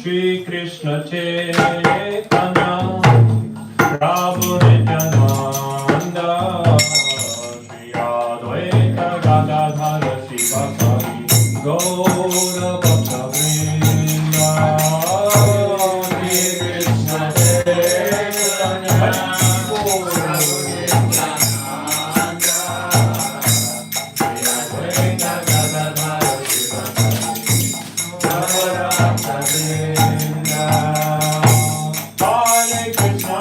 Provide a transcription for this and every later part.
Shri Krishna Chaitanya Prabhu Nityananda Shri Advaita Gadadhara Sivasari Gaura Bhakta Vrinda Shri Krishna Chaitanya Prabhu Nityananda Shri Advaita Gadadhara Sivasari Gaura Bhakta Vrinda Hare Krishna,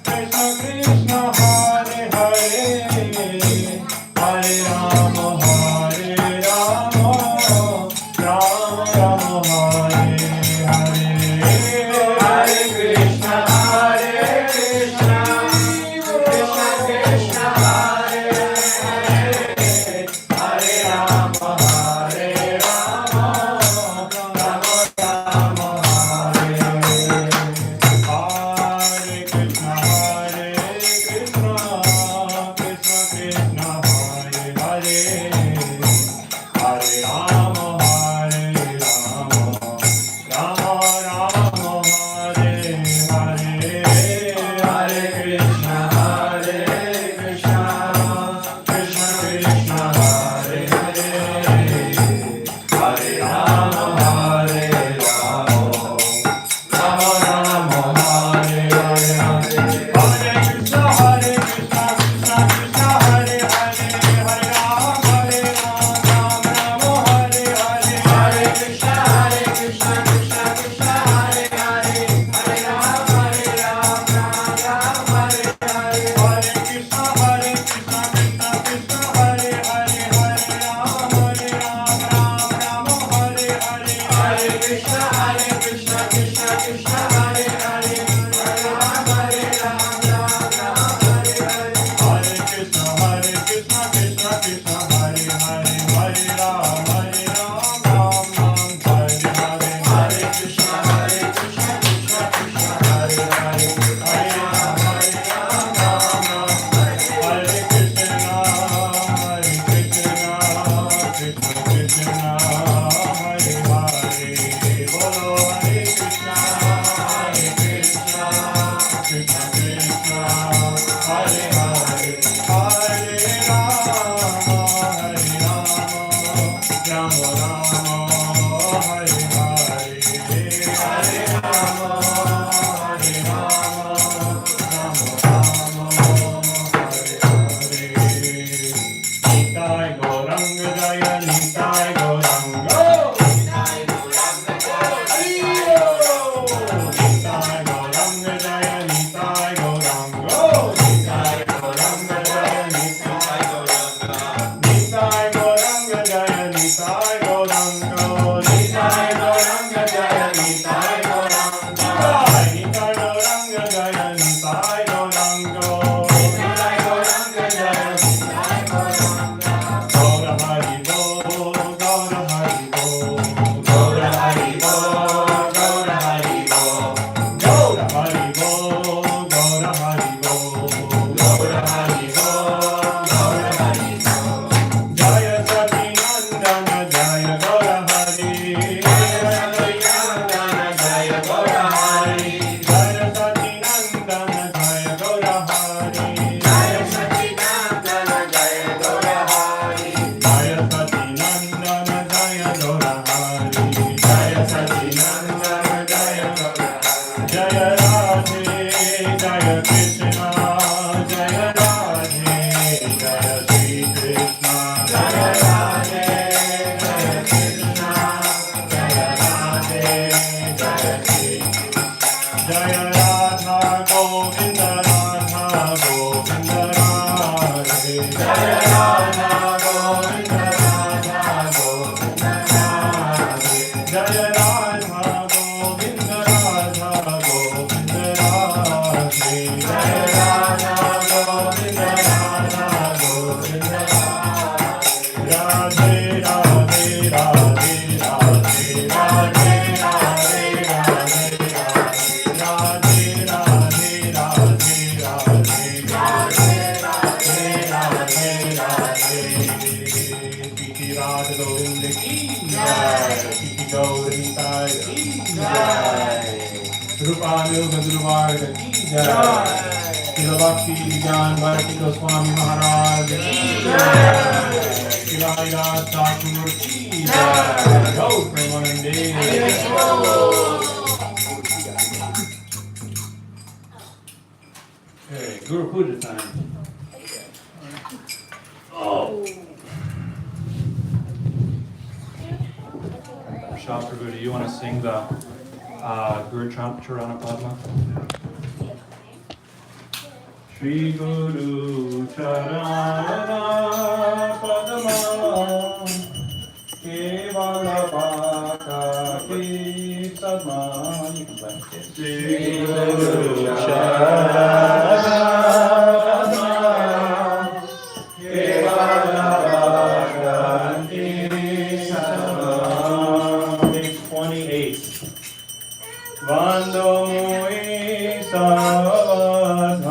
Krishna Krishna, Gopal Gadruvar ki jai. Shila Bhakti Gyan Bharati Goswami Maharaj ki jai. Shila Haridas Thakur ki jai. Gaur Premanande. Okay, Guru Puja time. Shastrabhu, do you want to sing the Guru Charana Padma? Shri Guru Charana Padma Kevala Bhaka Sadma. Shri Guru Charana Padma Kevala Bhaka Sadma. Page 28. Vando Mui Savadhana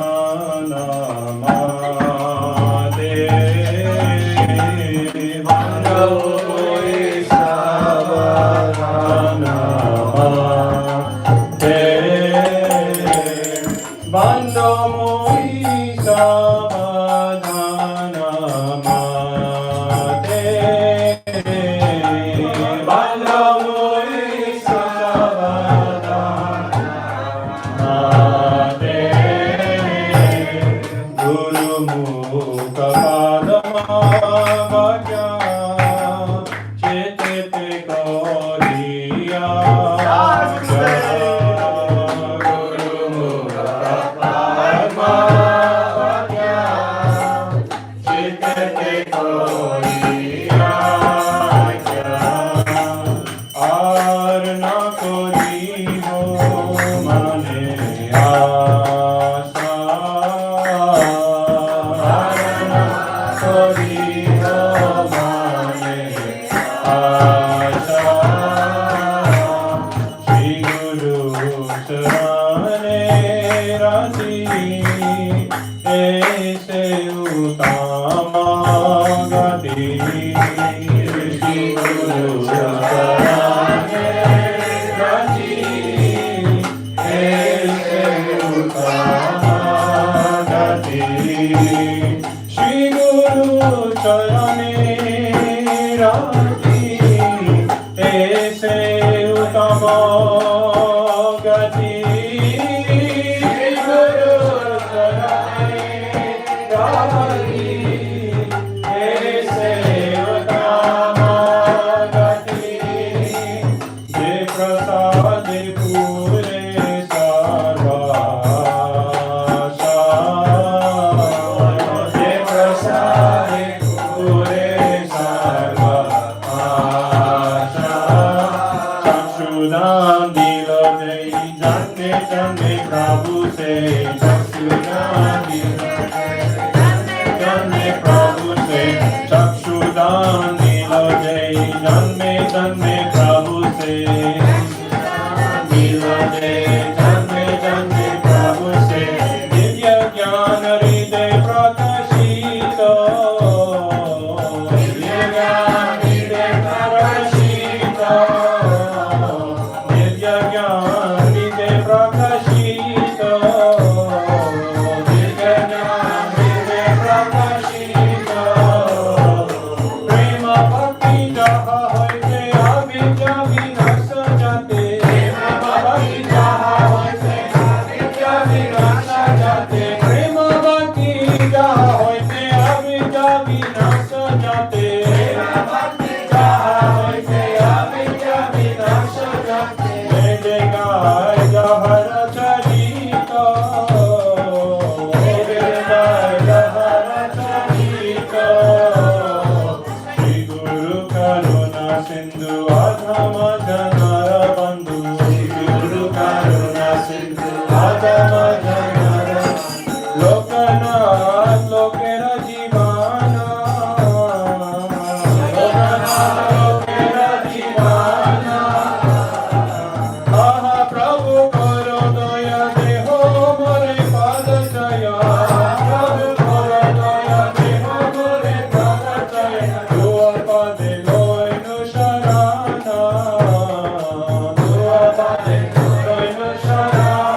Mate. Vando Mui Savadhana Mate. Vando Mui Savadhana Mate. Vando Mui Guru Mukha Padma Bhajya Chete Te Koriya. Guru Mukha Padma Bhajya Chete Te Koriya. Arna Koriho Mane Asa. Shri Guru Sarane Rati Aise Utama Gati. Shri Guru Sarane Rati Aise Utama Gati. Shri Guru Charane Rati Aise Utama Gati. Shri Guru Charane Rati Aise Utama Gati. Je Prasad Pure Sarva. Prabhu se Chakshudan Janme Prabhu se Chakshudan Nilajai Janme Janme Prabhu se Nilajai Janme Janme Prabhu se Divya Jnana Hriday Prakashito. Divya Jnana Hriday Prakashito. Divya Jnana Hriday Prakashito. Divya Jnana Hriday Prakashito. Prema Bhakti Jaha hoite avidya vinasa jate. Prema Bhakti Jaha hoite avidya vinasa jate. Prema Bhakti Jaha hoite avidya vinasa jate. Prema Bhakti Jaha hoite avidya vinasa jate. Vede Gai Jahara Charito. Vede Gai Jahara Charito. Shri Guru Karuna Sindhu Adhama Janara Bandhu. Shri Guru Karuna Sindhu Adhama Janara Lokanath Lokera Jivana. Lokanath Lokera Jivana. Aha Prabhu Karo Daya Deho More Pada Jaya. Prabhu Karo Daya Deho More Pada Jaya. Dua Pade Loi No Sharana. Dua Pade Loi No Sharana.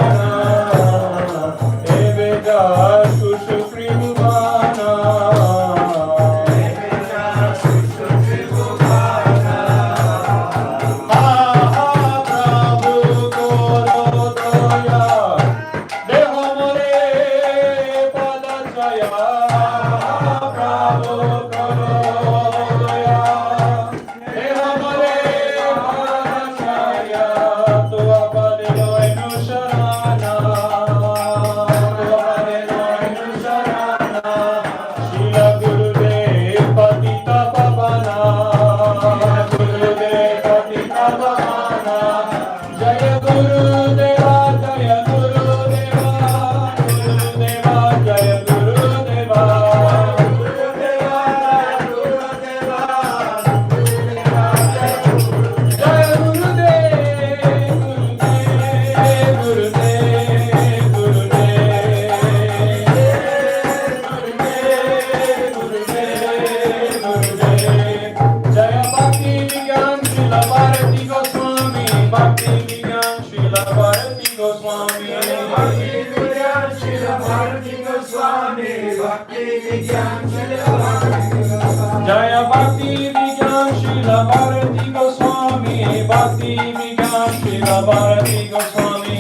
Jaya Bhakti Vigyan Srila Bharati Goswami Bhakti Vigyan Srila Bharati Goswami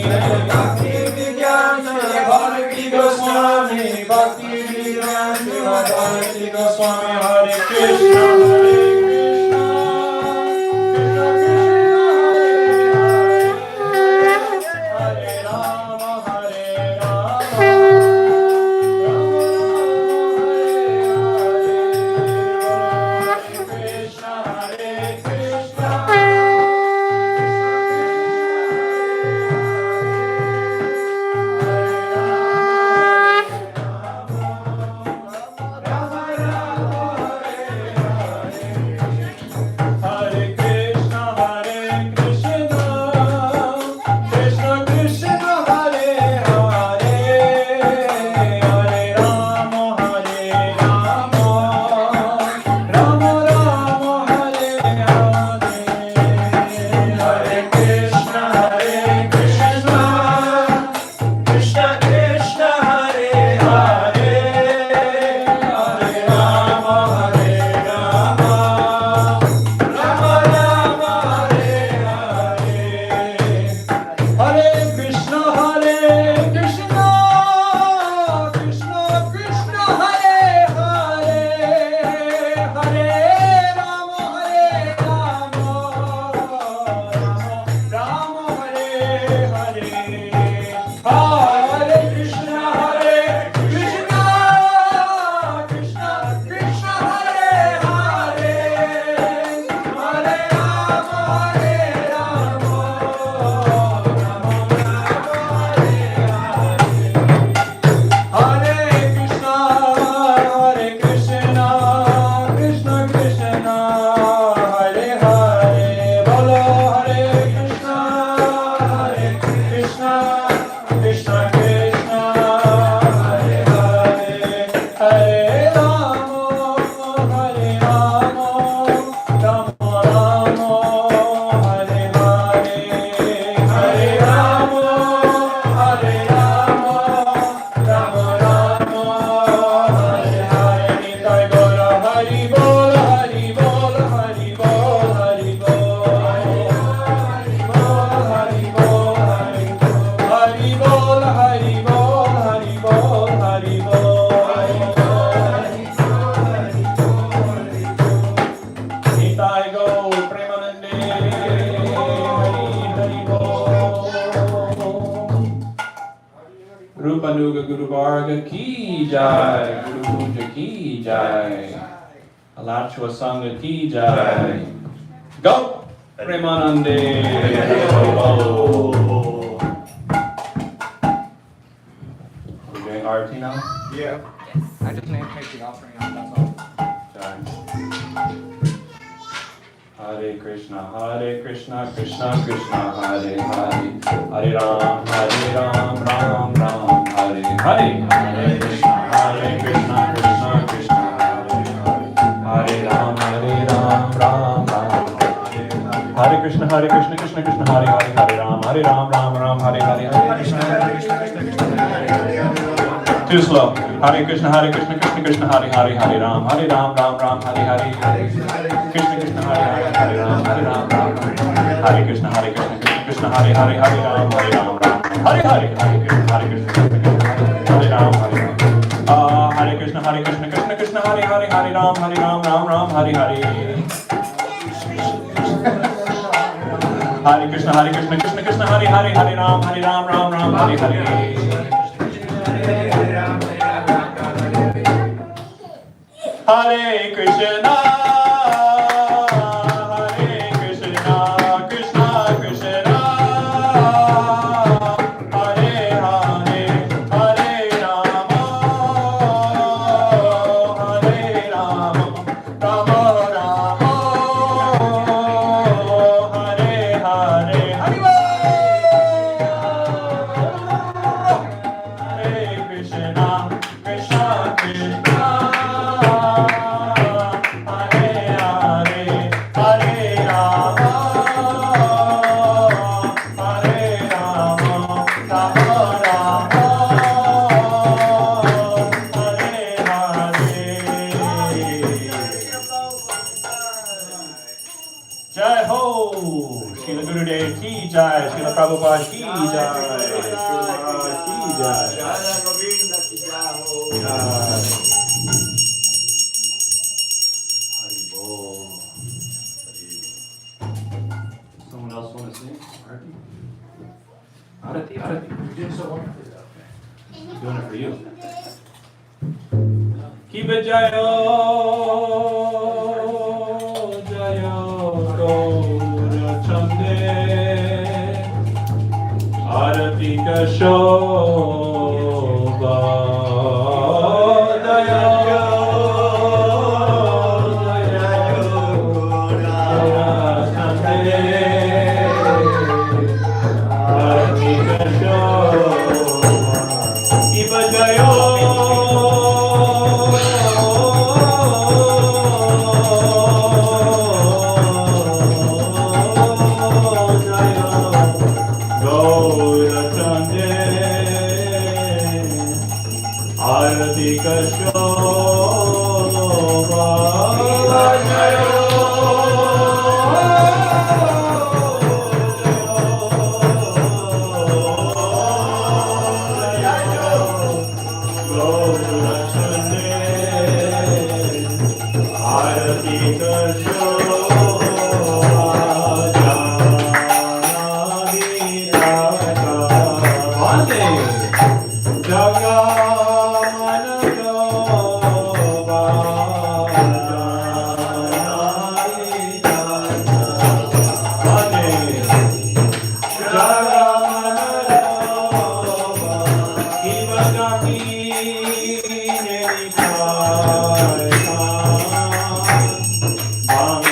Bhakti Vigyan Srila Bharati Goswami Bhakti Vigyan Srila Bharati Goswami Hare Krishna Hare Krishna Hare Rama Hare Rama Rupanuga Guru Varga ki jai, Guru Puja ki jai, Alachua Sangha ki jai. Go! Premanande! We're doing arti now? Yeah. Yes. I just need to take the offering out, that's all. Jai. Hare Krishna, Krishna Krishna, Hare Hare, Hare Ram, Ram Ram, Hare Hare, Hare Krishna, Krishna Krishna, Hare Hare, Hare Ram, Ram Ram, Hare Krishna, Krishna Krishna, Hare Hare, Hare Ram, Ram, Hare Hare, Hare Krishna, too slow. Hare Krishna, Krishna Krishna, Hare Hare, Hare Ram, Ram Ram, Hare Hare, Krishna Krishna, Hare Ram, Ram, Hare Krishna, Krishna Hare Hare, Hare Ram, Ram, Hare Hare, Hare Krishna, Krishna Hare Ram, Hare Krishna Krishna Krishna Hare Hare Hare Ram Ram Ram Hare Hare. Hare Krishna Krishna Krishna Hare Hare Hare Ram Ram Hare Hare. Hare Krishna, Hare Krishna, Krishna Krishna, Hare Hare, Hare Rama, Hare Rama, Rama Rama, Hare Hare, Hare Krishna, Krishna Krishna. Jai ho! Srila Gurudev ki jai, Srila Prabhupada ki jai, Srila Maharaj ki jai. Jai. Hari bol. Someone else want to sing? Arati? Arati, Arati. You're doing so wonderfully. I'm doing it for you. Keep it jayo, jayo, Gaura Chande, Arati ka shobha, jayo, Gaura Chande, Arati ka shobha, keep it jayo. Arati ka shobha, jayo, Gaura Chande, Arati ka shobha, Jaga Bang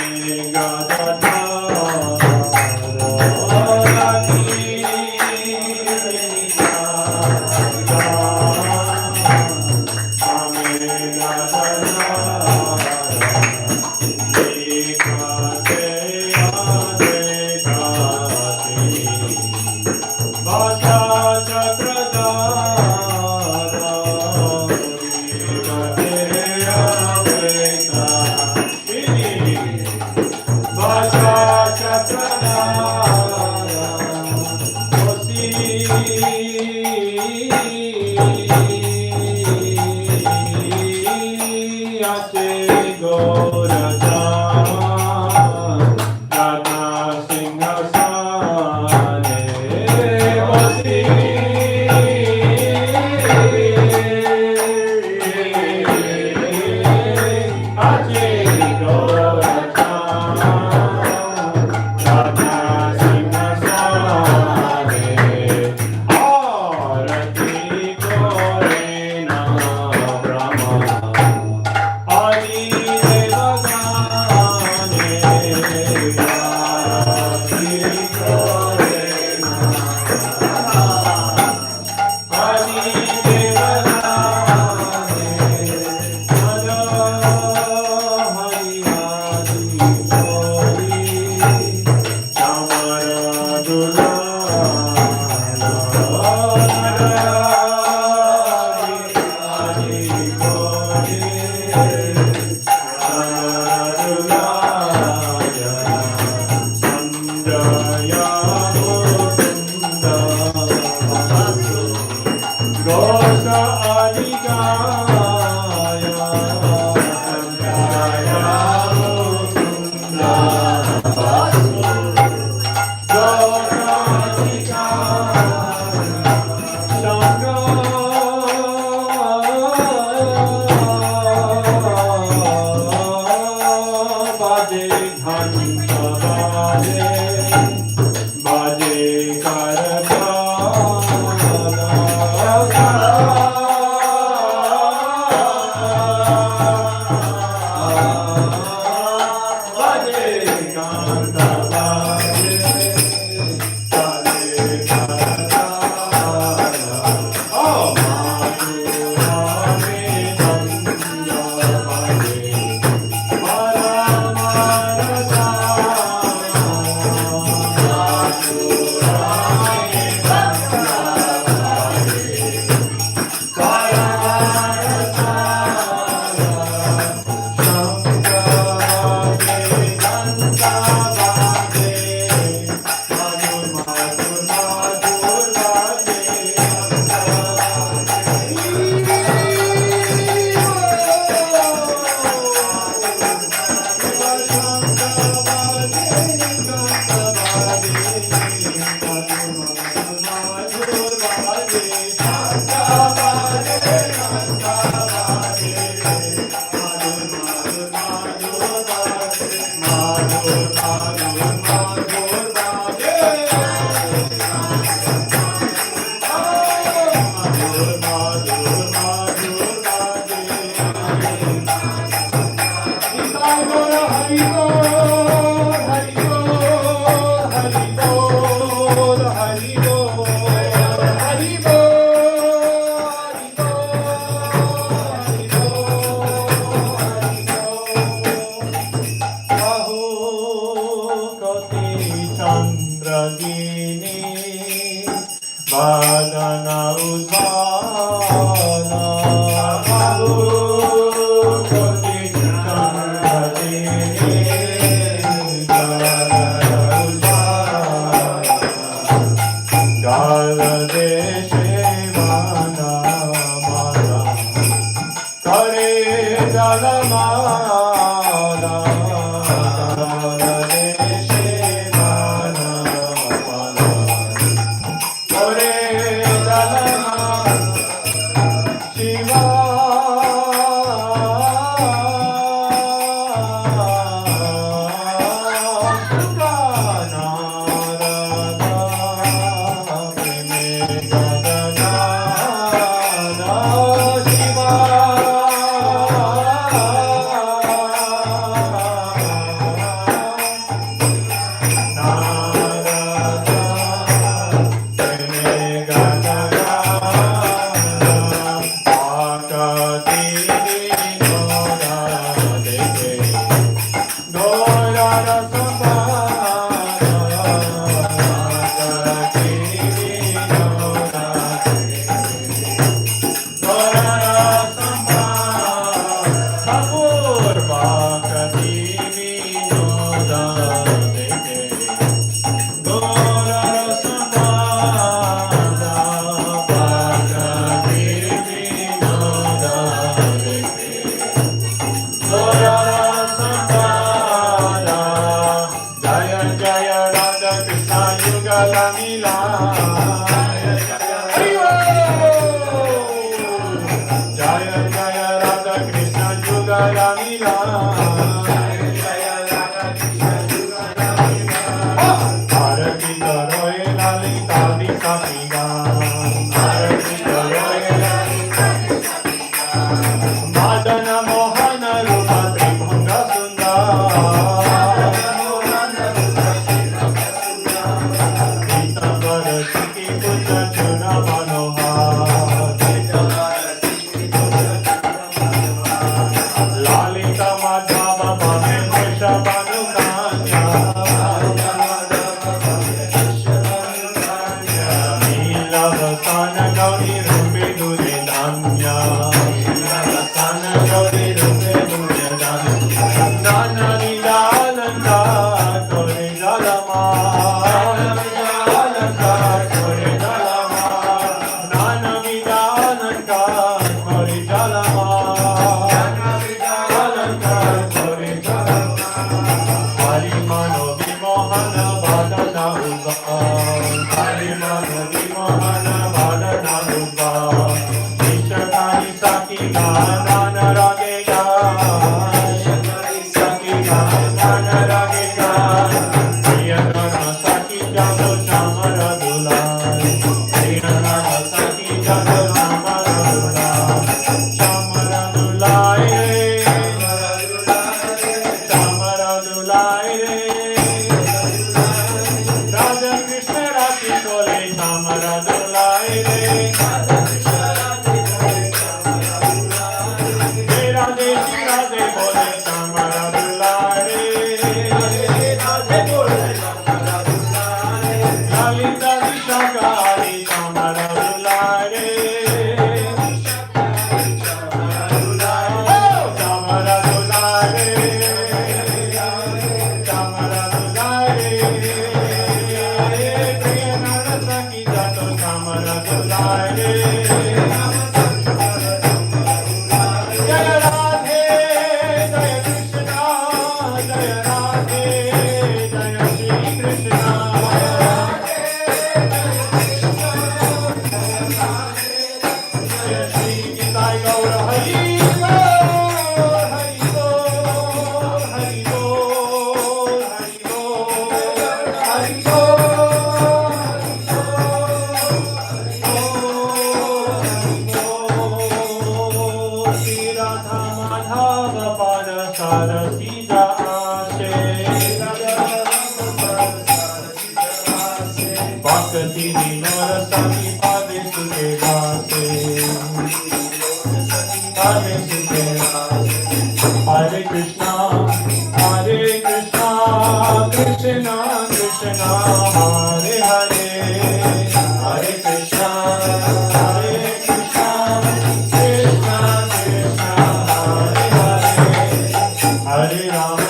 Hare Rama,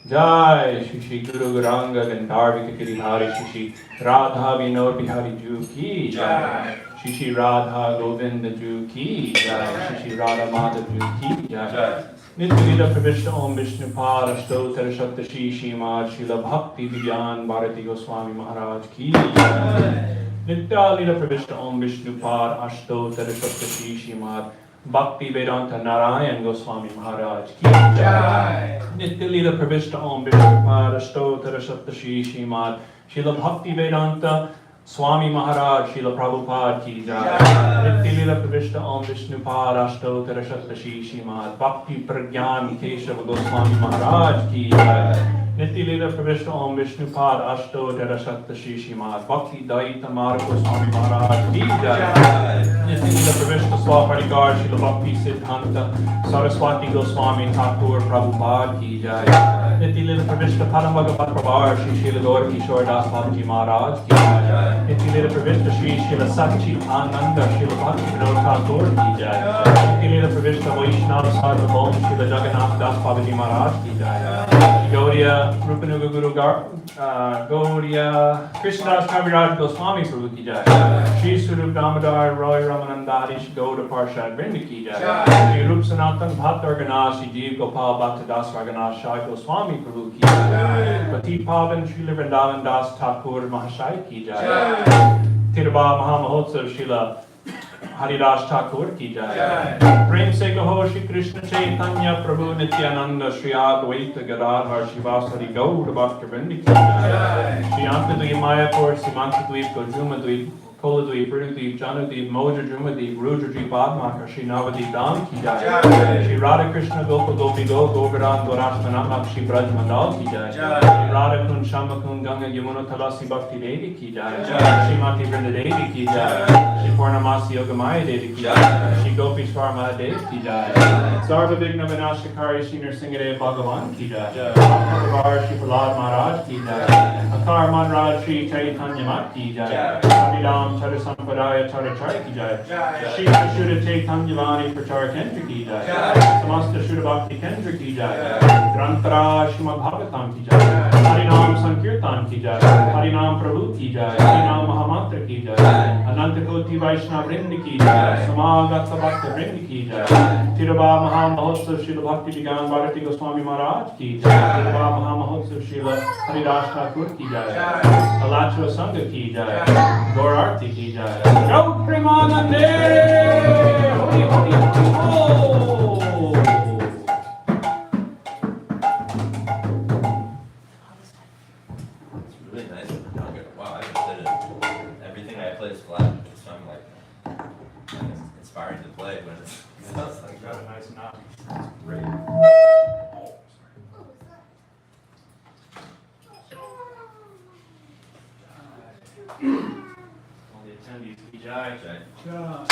Jai Shri Shri Guru Gauranga Gandharvika Giridhari Shri Shri Radha Vinod Bihari Ju Ki Jai Shri Shri Radha Govinda Ju Ki Jai Shri Shri Radha Madhav Ju Ki Jai Nityalila Pravishta Om Vishnu Par Ashtotar Shakta Shri Shri Mad Srila Bhakti Vigyan Bharati Goswami Maharaj Ki Jai Nityalila Pravishta Om Vishnu Par Ashtotar Shakta Shri Shri Mad Bhakti Vedanta Narayan Goswami Maharaj Ki Jai Nityalila Pravishta Om Vishnu Par Ashtotar Shakta Shri Shri Mad Srila Bhakti Vedanta Swami Maharaj Srila Prabhupada Ki Jai Nityalila Pravishta Om Vishnu Par Ashtotar Shakta Shri Shri Mad Bhakti Pragyan Keshava Goswami Maharaj Ki Jai Nityalila Pravishta Om Vishnu Par Ashtotar Shakta Shri Shri Mad Bhakti Daita Marg Goswami Maharaj Ki Jai Nityalila Pravishta Swaparigar Srila Bhakti Siddhanta Saraswati Goswami Thakur Prabhupada Ki Jai Nityalila Pravishta Paramagavat Prabhar Shri Srila Gaur Kishore Das Babaji Maharaj Ki Jai Nityalila Pravishta Shri Srila Satchi Ananda Srila Bhakti Vinod Thakur Ki Jai Nityalila Pravishta Vaishnavas Vaishnava Sarvabhaum Srila Jagannath Das Babaji Maharaj ki jai. Gaudiya Rupanuga Gaudiya Krishnadas Kaviraj Goswami Prabhu ki jai. Shri Surup Damodar Roy Ramanandari Shri Gauda Parshad Vrinda ki jai. Shri Rup Sanatan Bhatta Ganash Shri Jeev Gopal Bhatta Das Raganash Shai Goswami Prabhu ki jai. Pati Pavan Shri Vrindavan Das Thakur Mahashai ki jai. Tirba Mahamahotsav Shila Haridas Thakur ki jai. Prem se kaho Shri Krishna Chaitanya Prabhu Nityananda Shri Advaita Gadadhar Shivasari Gaur Bhakta Vrinda ki jai. Shri Ankadweep Mayapur Simantadweep Gojumadweep Koladweep Ridadweep Janadweep Mojajumadweep Rudradweep Padmakar Shri Navadweep Dham ki jai. Shri Radha Krishna Gopa Gopi Go Govardhan Dwarashmanamak Shri Braj Mandal ki jai. Shri Radha Kun Shama Kun Ganga Yamuna Talasi Bhakti Devi ki jai. Shri Mati Vrinda Devi ki jai. Shri Purnamasi Yogamaya Devi ki jai. Shri Gopi Swarma Devi ki jai. Sarva Vigna Vinashakari Shri Nrsingadev Bhagavan ki jai. Bhagavar Shri Prahlad Maharaj ki jai. Akar Manraj Shri Chaitanya Mat ki jai. Abhidam Chara Sampadaya Chara Chara ki jai. Shri Shuddha Chaitanya Vani Prachara Kendra ki jai. Samasta Shuddha Bhakti Kendra ki jai. Grantara Srimad Bhagavatam ki jai. Harinam Sankirtan ki jai. Harinam Prabhu ki jai. Harinam Mahamantra ki jai. Ananta Koti Vaishnava Vrinda ki jai. Samagata Bhakta Vrinda ki jai. Tirabha Mahamahotsav Srila Bhakti Vigan Bharati Goswami Maharaj ki jai. Tirabha Mahamahotsav Srila Haridas Thakur ki jai. Alachua Sangha ki jai. Gaur Arti ki jai. Jai Premanande! Hori Hori Hori Ho! It's really nice. Wow, I just did it. Everything I play is flat, so I'm like, it's inspiring to play, but it sounds like Got a nice knot. It's great. All the attendees ki jai. Jai.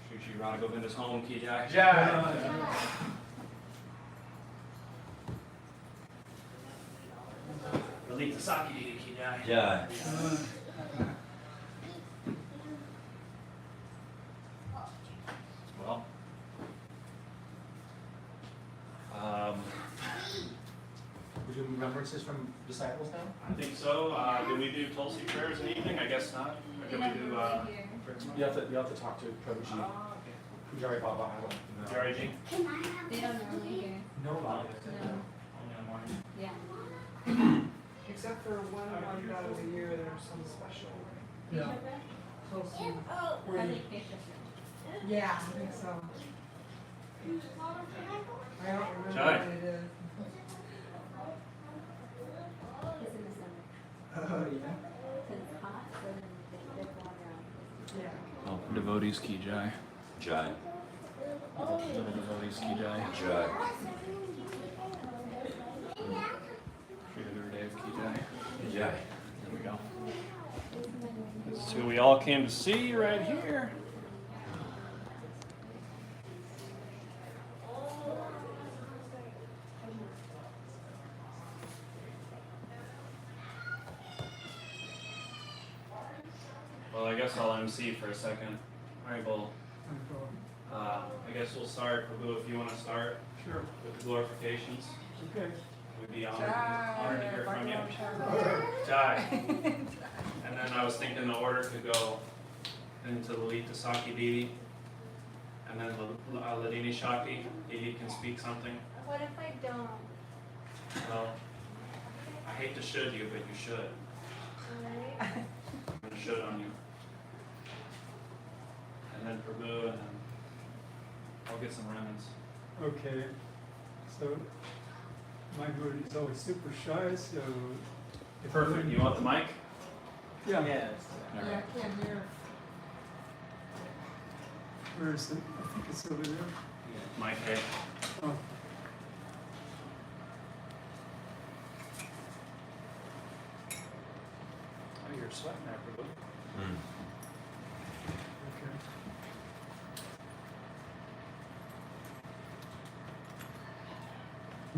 Shri Shri Radha Govinda's home ki jai. Lalita Saki Didi ki jai. Jai. Well, We do remembrances from disciples now? I think so. Do we do Tulsi prayers in the evening? I guess not. Or do we do You have to talk to Prabhuji. Pujari Baba, I don't know. Jari Ji? Can I have They don't normally hear. No, No. Only in the morning. Yeah. Except for one month out of the year, there's some special. Yeah. Close to. Probably Krishna. Yeah, I think so. I don't remember Jai. what it is. It's in the summer. Oh, yeah. Because it's hot, so then they go around. Yeah. Oh, devotees ki jai. Jai. Little devotees ki jai. Jai. Shri Gurudev ki jai. Jai. There we go. This is who we all came to see right here. Well, I guess I'll MC for a second. All right, well, I guess we'll start. Prabhu, if you want to start with the glorifications. Okay. We'd be honored to hear from you. Jai. And then I was thinking the order could go into Lalita Saki Didi, and then Ladini Shakti. Didi can speak something. What if I don't? Well, I hate to should you, but you should. Alright. I'm going to should on you. And then Prabhu, and then I'll get some remnants. Okay, so my mood is always super shy, so Perfect. You want the mic? yeah. Yeah, I Alright. can't hear. Where is it? I think it's over there. Mic, hey. Oh, Oh, you're sweating there, Prabhu. Mm. okay.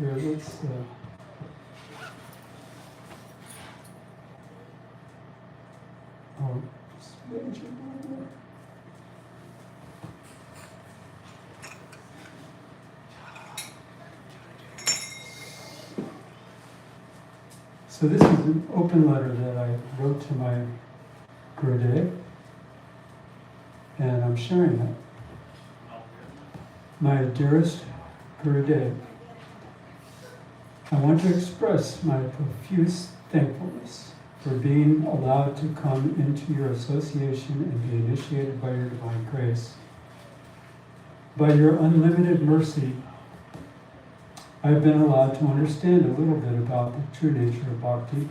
Yeah, let's. So this is an open letter that I wrote to my Gurudev, and I'm sharing it. My dearest Gurudev, I want to express my profuse thankfulness for being allowed to come into your association and be initiated by your divine grace. By your unlimited mercy, I've been allowed to understand a little bit about the true nature of bhakti.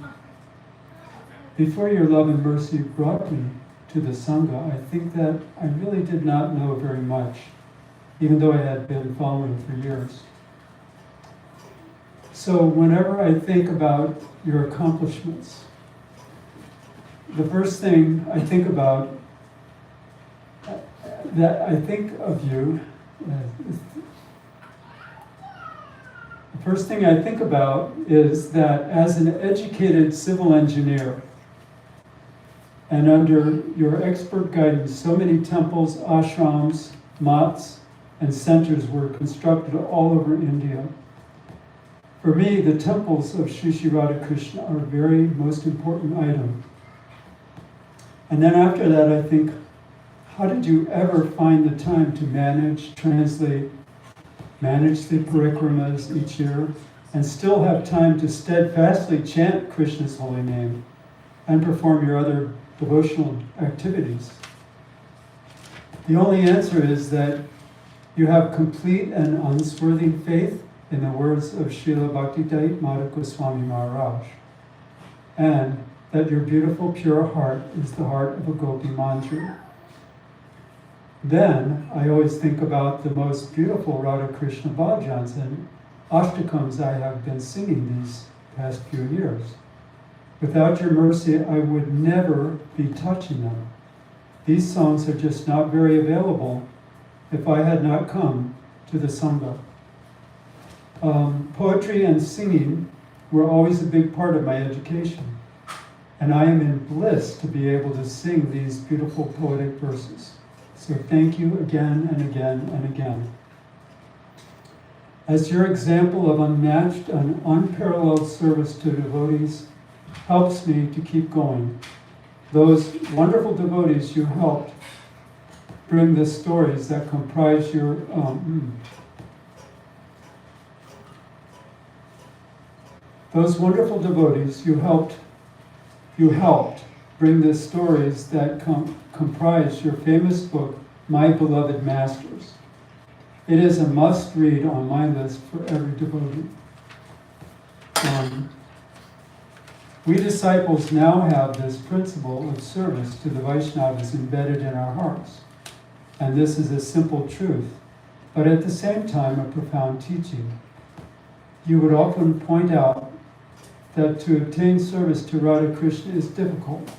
Before your love and mercy brought me to the Sangha, I think that I really did not know very much, even though I had been following for years. So whenever I think about your accomplishments, the first thing I think about, that I think of you, the first thing I think about is that as an educated civil engineer, and under your expert guidance, so many temples, ashrams, mats, and centers were constructed all over India. For me, the temples of Sri Sri Radhakrishna are a very most important item. And then after that, I think, how did you ever find the time to manage, translate, manage the parikramas each year, and still have time to steadfastly chant Krishna's holy name and perform your other devotional activities? The only answer is that you have complete and unswerving faith in the words of Srila Bhaktivedanta Goswami Maharaj, and that your beautiful pure heart is the heart of a gopi manjari. Then I always think about the most beautiful Radha Krishna bhajans and ashtakams I have been singing these past few years. Without your mercy, I would never be touching them. These songs are just not very available if I had not come to the Sangha. Poetry and singing were always a big part of my education, and I am in bliss to be able to sing these beautiful poetic verses. So thank you again and again and again. As your example of unmatched and unparalleled service to devotees helps me to keep going. Those wonderful devotees you helped bring the stories that comprise your those wonderful devotees you helped bring the stories that comprise your famous book, My Beloved Masters. It is a must-read on my list for every devotee. We disciples now have this principle of service to the Vaishnavas embedded in our hearts. And this is a simple truth, but at the same time a profound teaching. You would often point out that to obtain service to Radha Krishna is difficult,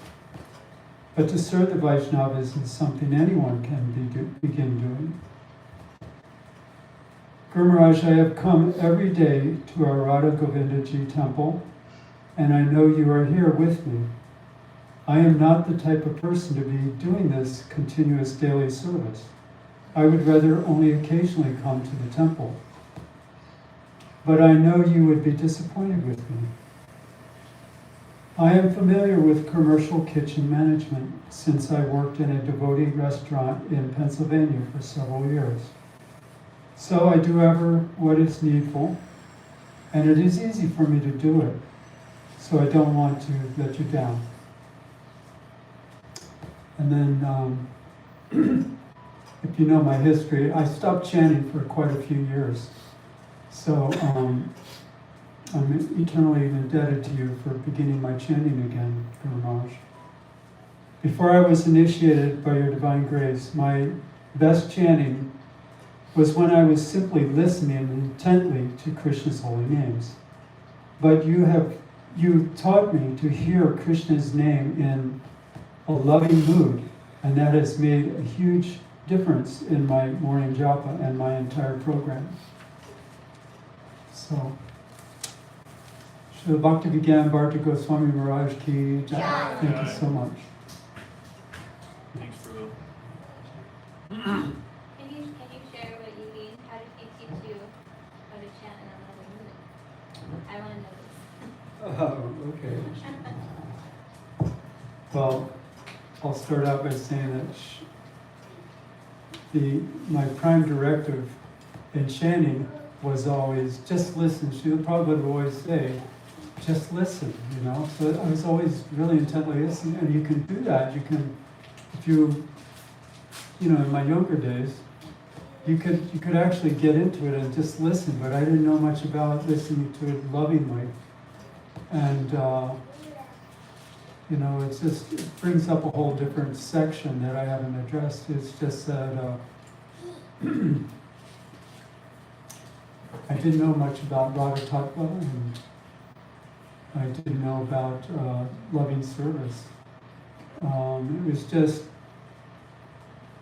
but to serve the Vaishnavas is something anyone can begin doing. Guru Maharaj, I have come every day to our Radha Govindaji temple, and I know you are here with me. I am not the type of person to be doing this continuous daily service. I would rather only occasionally come to the temple. But I know you would be disappointed with me. I am familiar with commercial kitchen management since I worked in a devotee restaurant in Pennsylvania for several years. So I do ever what is needful, and it is easy for me to do it. So I don't want to let you down. And then, if you know my history, I stopped chanting for quite a few years. So I'm eternally indebted to you for beginning my chanting again, Guru Maharaj. Before I was initiated by your divine grace, my best chanting was when I was simply listening intently to Krishna's holy names. But you taught me to hear Krishna's name in a loving mood, and that has made a huge difference in my morning japa and my entire program. So, Srila Bhaktivedanta Bharata Goswami Maharaj ki jai. Thank you so much. Thanks, Prabhu. Can you share what you mean? How did he teach you how to chant in a loving mood? I want to know this. Oh, page. Well, I'll start out by saying that my prime directive in chanting was always just listen. Srila Prabhupada would always say, just listen, you know. So I was always really intently listening, and you can do that. You can, if you know, in my younger days, you could actually get into it and just listen. But I didn't know much about listening to it lovingly, and you know, it brings up a whole different section that I haven't addressed. It's just that I didn't know much about Radha Tattva, and I didn't know about loving service. It was just,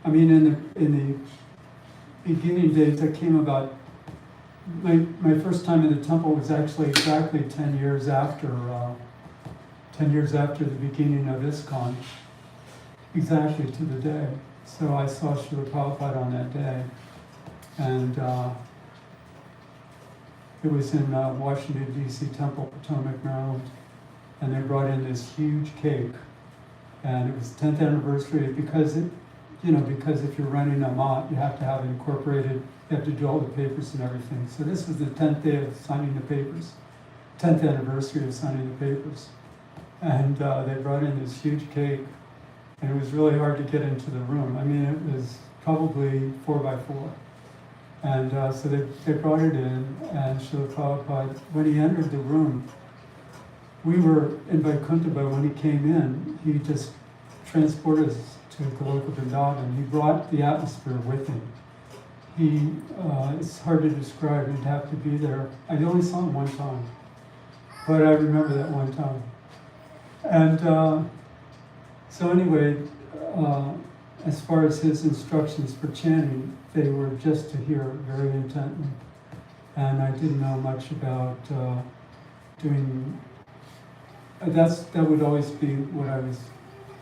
I mean, in the beginning days, I came about, my first time in the temple was actually exactly 10 years after the beginning of ISKCON, exactly to the day. So I saw Srila Prabhupada on that day, and it was in Washington, D.C. Temple, Potomac, Maryland, and they brought in this huge cake, and it was 10th anniversary because if you're running a mott, you have to have it incorporated, you have to do all the papers and everything. So this was the 10th day of signing the papers, 10th anniversary of signing the papers. And they brought in this huge cake, and it was really hard to get into the room. I mean, it was probably 4 by 4. And so they brought it in, and Srila Prabhupada, when he entered the room, we were in Vaikuntha, but when he came in, he just transported us to Goloka Vrindavan. He brought the atmosphere with him. It's hard to describe, you'd have to be there. I only saw him one time, but I remember that one time. And so anyway, as far as his instructions for chanting, they were just to hear very intently. And I didn't know much about doing, that would always be what I was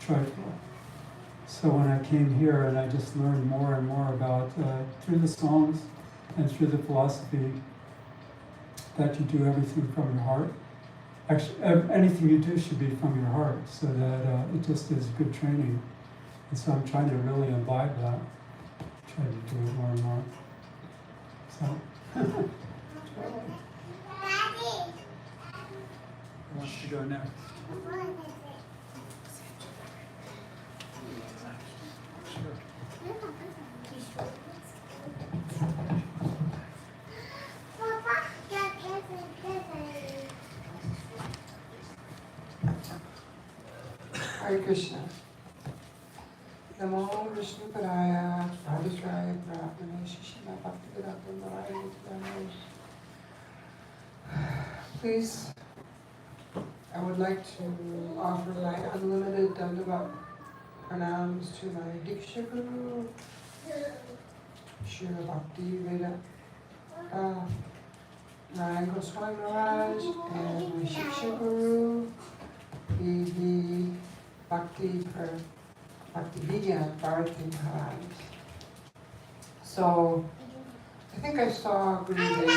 tried for. So when I came here and I just learned more and more about, through the songs and through the philosophy, that you do everything from your heart. Actually, anything you do should be from your heart, so that it just is good training. And so I'm trying to really imbibe that. Try to do it more and more. So. Who wants to go next? Hare Krishna. Namo Vishnu Padaya, Radhishraya, Brahmane, Shishima Bhaktivedanta Narayana. Please, I would like to offer my unlimited Dandavat pranams to my Diksha Guru, Srila Bhakti Vedanta Narayan Goswami Maharaj, and my Shiksha Guru, the Bhakti Vigyan Bharati Maharaj. So, I think I saw Gurudev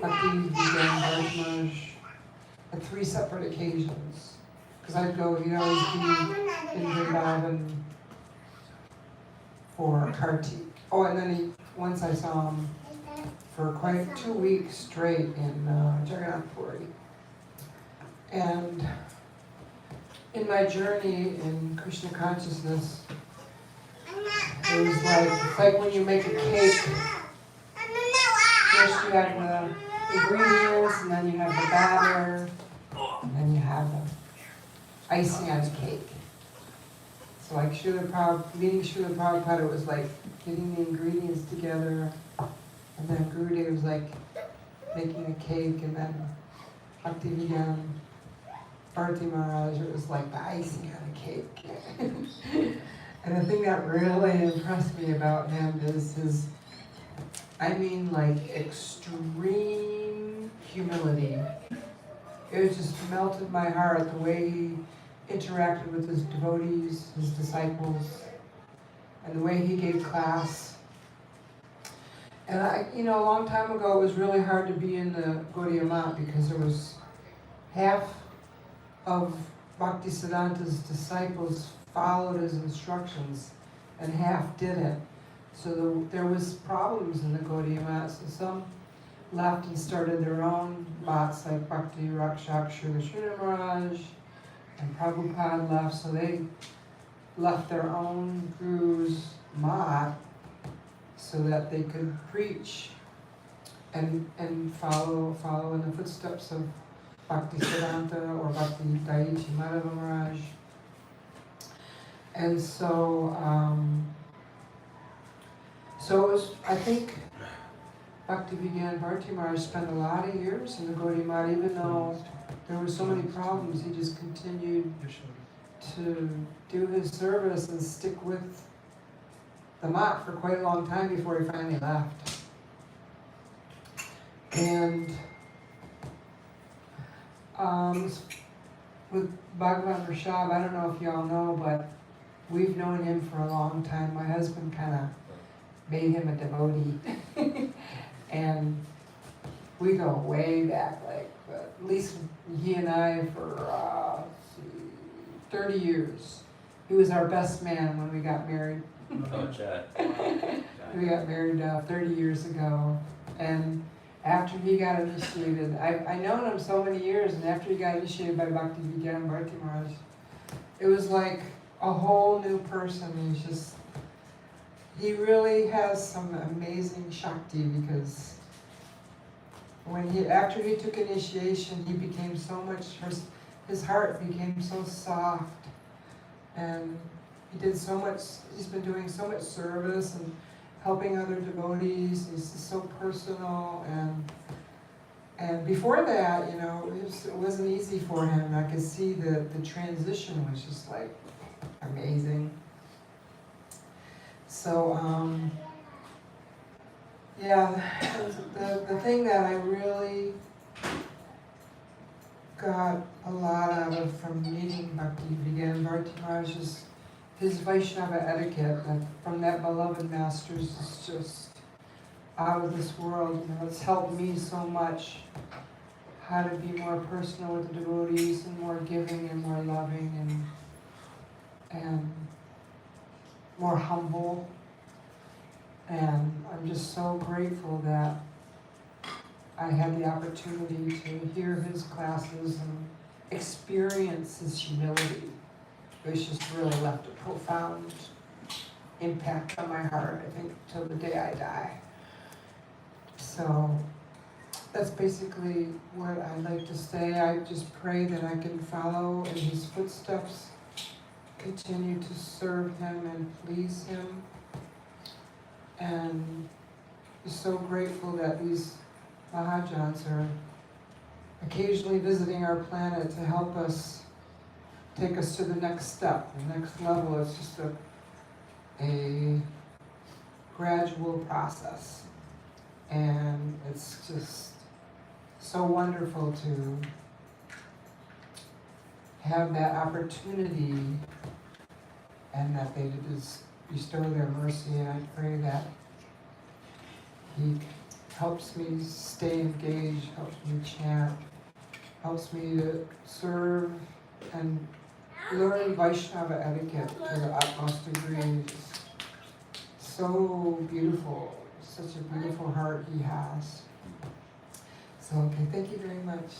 Bhakti Vigyan Bharati Maharaj at 3 separate occasions. Because I'd go, he'd always be in Vrindavan for Kartik. Oh, and then once I saw him for quite 2 weeks straight in Jagannath Puri. And in my journey in Krishna consciousness, it was it's like when you make a cake. First you have the ingredients, and then you have the batter, and then you have the icing on the cake. So like meeting Srila Prabhupada, it was like getting the ingredients together, and then Gurudev was like making a cake, and then Bhakti Vigyan Bharati Maharaj, it was like the icing on a cake. And the thing that really impressed me about him is his, extreme humility. It just melted my heart, the way he interacted with his devotees, his disciples, and the way he gave class. And a long time ago, it was really hard to be in the Gaudiya Math because there was half of Bhaktisiddhanta's disciples followed his instructions and half didn't. So there was problems in the Gaudiya Math. So some left and started their own maths, like Bhakti Rakshak Srila Maharaj, and Prabhupada left, so they left their own guru's mat so that they could preach and follow in the footsteps of Bhaktisiddhanta or Bhakti Daichi Madhava Maharaj. And so, so it was, I think Bhakti began, Bharti Maharaj spent a lot of years in the Gaudiya Math, even though there were so many problems, he just continued to do his service and stick with the mat for quite a long time before he finally left. And with Bhagavan Rishabh, I don't know if y'all know, but we've known him for a long time. My husband kind of made him a devotee. And we go way back, like at least he and I for 30 years. He was our best man when we got married. Oh, Chad. We got married 30 years ago, and after he got initiated, I known him so many years, and after he got initiated by Bhakti Vigyan Bharti Maharaj, it was like a whole new person. He really has some amazing Shakti, because after he took initiation, he became so much, his heart became so soft, and he did so much, he's been doing so much service and helping other devotees. He's just so personal, and before that, you know, it wasn't easy for him. I could see the transition was just like amazing. So, yeah, the thing that I really got a lot out of from meeting Bhakti Vigyan Bharti Maharaj is his Vaishnava etiquette, and from that beloved masters is just out of this world. You know, it's helped me so much how to be more personal with the devotees and more giving and more loving and more humble. And I'm just so grateful that I had the opportunity to hear his classes and experience his humility, which just really left a profound impact on my heart, I think, till the day I die. So that's basically what I'd like to say. I just pray that I can follow in his footsteps, continue to serve him and please him, and I'm so grateful that these Mahajans are occasionally visiting our planet to help us, take us to the next step, the next level. It's just a gradual process, and it's just so wonderful to have that opportunity, and that they just bestow their mercy. And I pray that he helps me stay engaged, helps me chant, helps me to serve and learn Vaishnava etiquette to the utmost degree. So beautiful, such a beautiful heart he has. So, okay, thank you very much.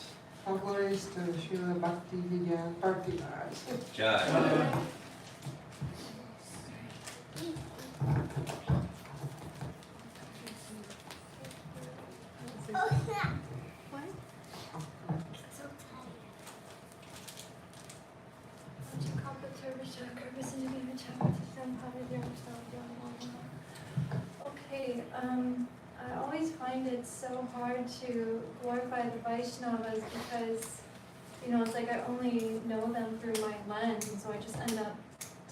All glories to Srila Bhakti Vigyan Bharti Maharaj. Chad. Okay, I always find it so hard to glorify the Vaishnavas because, you know, it's like I only know them through my lens, and so I just end up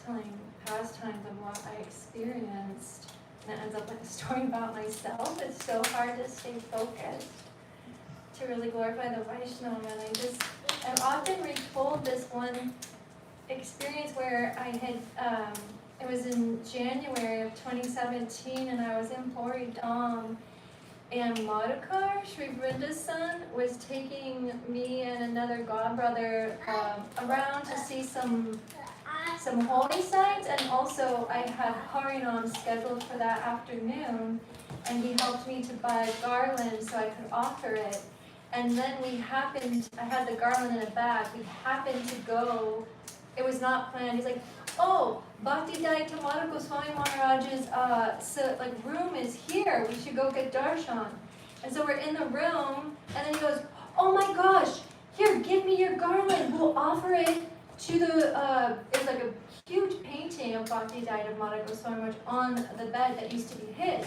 telling pastimes of what I experienced, and it ends up like a story about myself. It's so hard to stay focused to really glorify the Vaishnava, and I've often retold this one experience where I had, it was in January of 2017, and I was in Puri Dham, And Madhukar, Sri Vrinda's son, was taking me and another godbrother around to see some holy sites, and also I had Harinam scheduled for that afternoon, and he helped me to buy a garland so I could offer it. And then I had the garland in a bag, we happened to go, it was not planned, he's like, oh, Bhaktidaita Madhu Goswami Maharaj's room is here, we should go get darshan. And so we're in the room, and then he goes, oh my gosh, here, give me your garland, we'll offer it to the, it's like a huge painting of Bhaktidaita Madhu Goswami Maharaj on the bed that used to be his.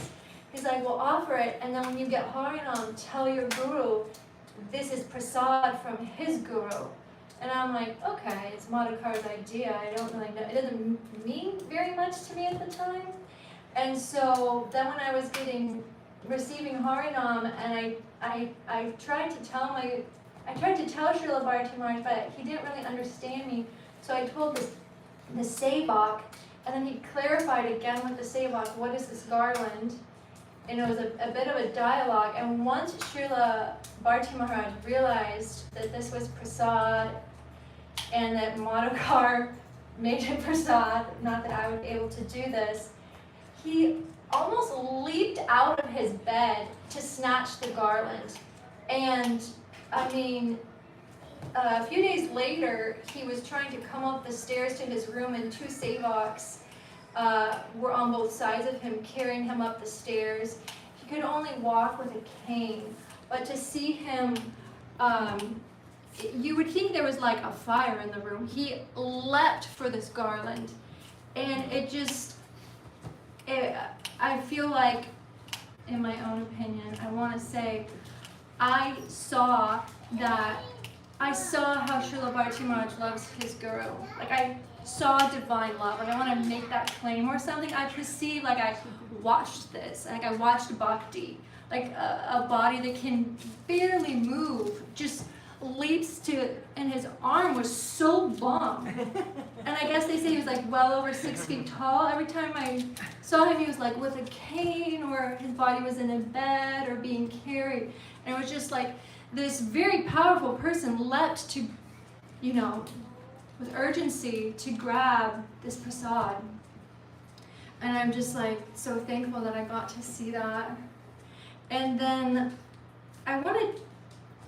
He's like, we'll offer it, and then when you get Harinam, tell your guru, this is prasad from his guru. And I'm like, okay, it's Madhukar's idea, I don't really know, it doesn't mean very much to me at the time. And so then when I was receiving Harinam, and I tried to tell Srila Bharati Maharaj, but he didn't really understand me, so I told the Sevak, and then he clarified again with the Sevak, what is this garland? And it was a bit of a dialogue, and once Srila Bharati Maharaj realized that this was prasad, and that Madhukar made it prasad, not that I would be able to do this, he almost leaped out of his bed to snatch the garland. And I mean, a few days later, he was trying to come up the stairs to his room, and two Sevaks were on both sides of him, carrying him up the stairs. He could only walk with a cane, but to see him, you would think there was like a fire in the room. He leapt for this garland, and I feel like, in my own opinion, I want to say, I saw how Srila Bharati Maharaj loves his guru. Like, I saw divine love. Like, I want to make that claim or something. I perceive, like, I watched this. Like, I watched bhakti. Like, a body that can barely move just leaps to, and his arm was so long. And I guess they say he was like well over 6 feet tall. Every time I saw him, he was like with a cane, or his body was in a bed or being carried. And it was just like this very powerful person leapt to, with urgency to grab this prasad. And I'm just like so thankful that I got to see that. And then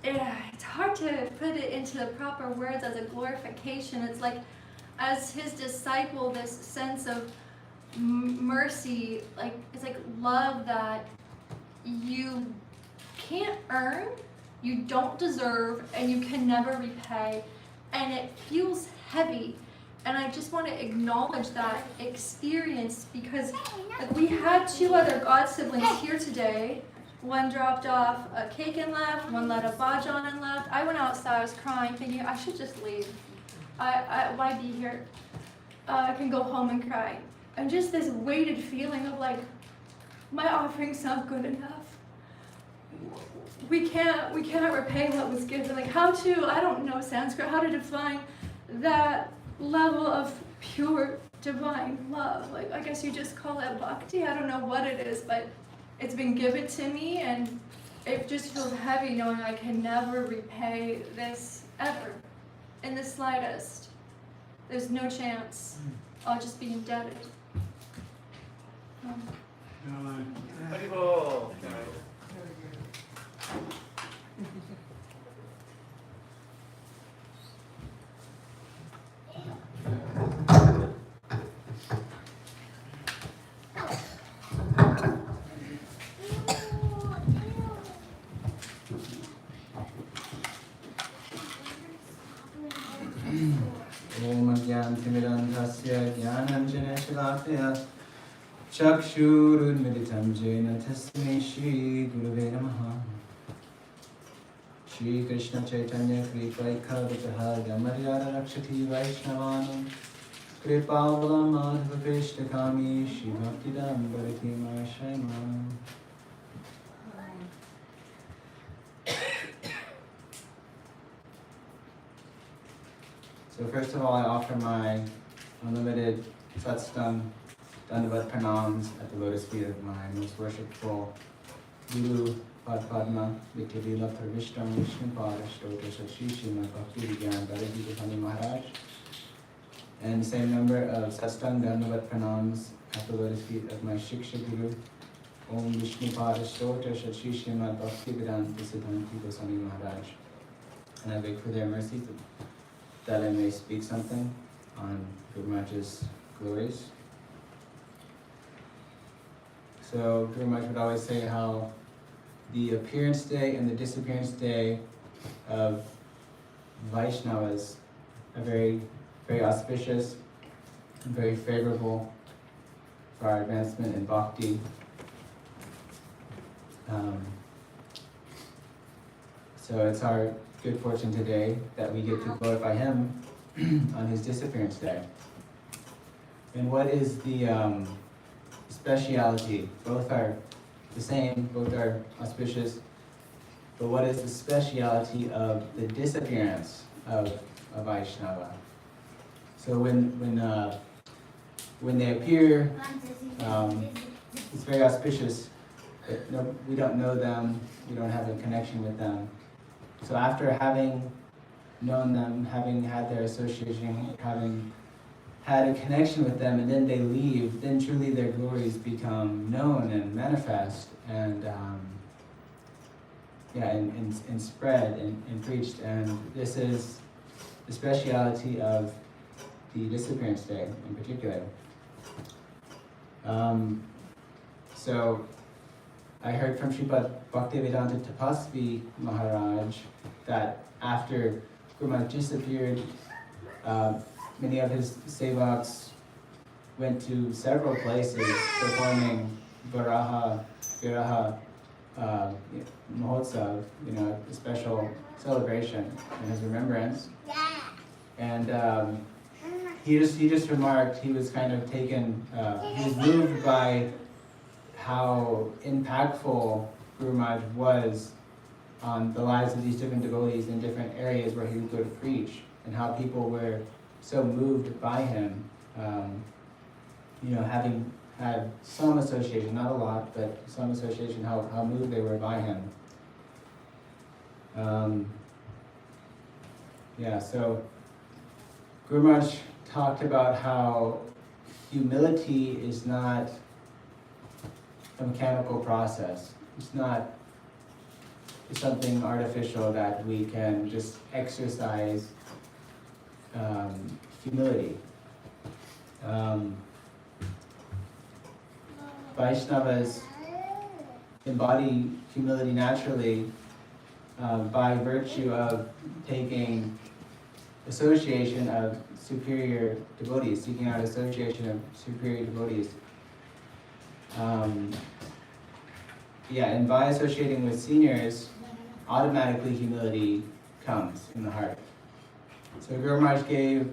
it's hard to put it into the proper words as a glorification. It's like, as his disciple, this sense of mercy, like, it's like love that you can't earn, you don't deserve, and you can never repay, and it feels heavy. And I just want to acknowledge that experience, because like, we had two other god siblings here today. One dropped off a cake and left, one led a bhajan and left. I went outside, I was crying, thinking I should just leave. Why be here? I can go home and cry. And just this weighted feeling of like, my offering's not good enough. We can't repay what was given. Like, I don't know Sanskrit, how to define that level of pure divine love. Like, I guess you just call it bhakti. I don't know what it is, but it's been given to me, and it just feels heavy knowing I can never repay this ever, in the slightest. There's no chance. I'll just be indebted. Haribol. ज्ञानतिमिरान्धस्य ज्ञानाञ्जनशलाकया चक्षुरुन्मिलितं येन तस्मै श्रीगुरवे नमः। श्रीकृष्णचैतन्यकृपैकवितः गमर्यादरक्षति वैष्णवानां कृपावलं माधवपेष्टकामी श्रीभक्तिदाम्बरति माशयमाम्। So first of all, I offer my unlimited satsang dandavat pranams at the lotus feet of my most worshipful Guru Padma Vikrila Pravishtam Vishnupada Stota Shashi Srimad Bhakti Vigyan Bharati Gopani Maharaj. And the same number of Sastang Dhanavad Pranams at the lotus feet of my Shiksha Guru. Om Vishnupada Stota Shashi Srimad Bhakti Vedanta Siddhanti Goswami Maharaj. And I beg for their mercy that I may speak something on Guru Maharaj's glories. So Guru Maharaj would always say how the appearance day and the disappearance day of Vaishnavas are very, very auspicious and very favorable for our advancement in bhakti. So it's our good fortune today that we get to glorify him on his disappearance day. And what is the speciality? Both are the same, both are auspicious, but what is the speciality of the disappearance of a Vaishnava? So when they appear, it's very auspicious. No, we don't know them, we don't have a connection with them. So after having known them, having had their association, having had a connection with them, and then they leave, then truly their glories become known and manifest and and spread and preached. And this is the speciality of the disappearance day in particular. So I heard from Sripad Bhaktivedanta Tapasvi Maharaj that after Guru Maharaj disappeared, many of his sevaks went to several places performing Viraha Mahotsav, a special celebration in his remembrance. And he just remarked he was kind of taken, he was moved by how impactful Guru Maharaj was on the lives of these different devotees in different areas where he would go to preach, and how people were so moved by him, having had some association, not a lot, but some association, how moved they were by him. So Guru Maharaj talked about how humility is not a mechanical process. It's something artificial that we can just exercise humility. Vaishnavas embody humility naturally by virtue of taking association of superior devotees, seeking out association of superior devotees. And by associating with seniors, automatically humility comes in the heart. So Guru Maharaj gave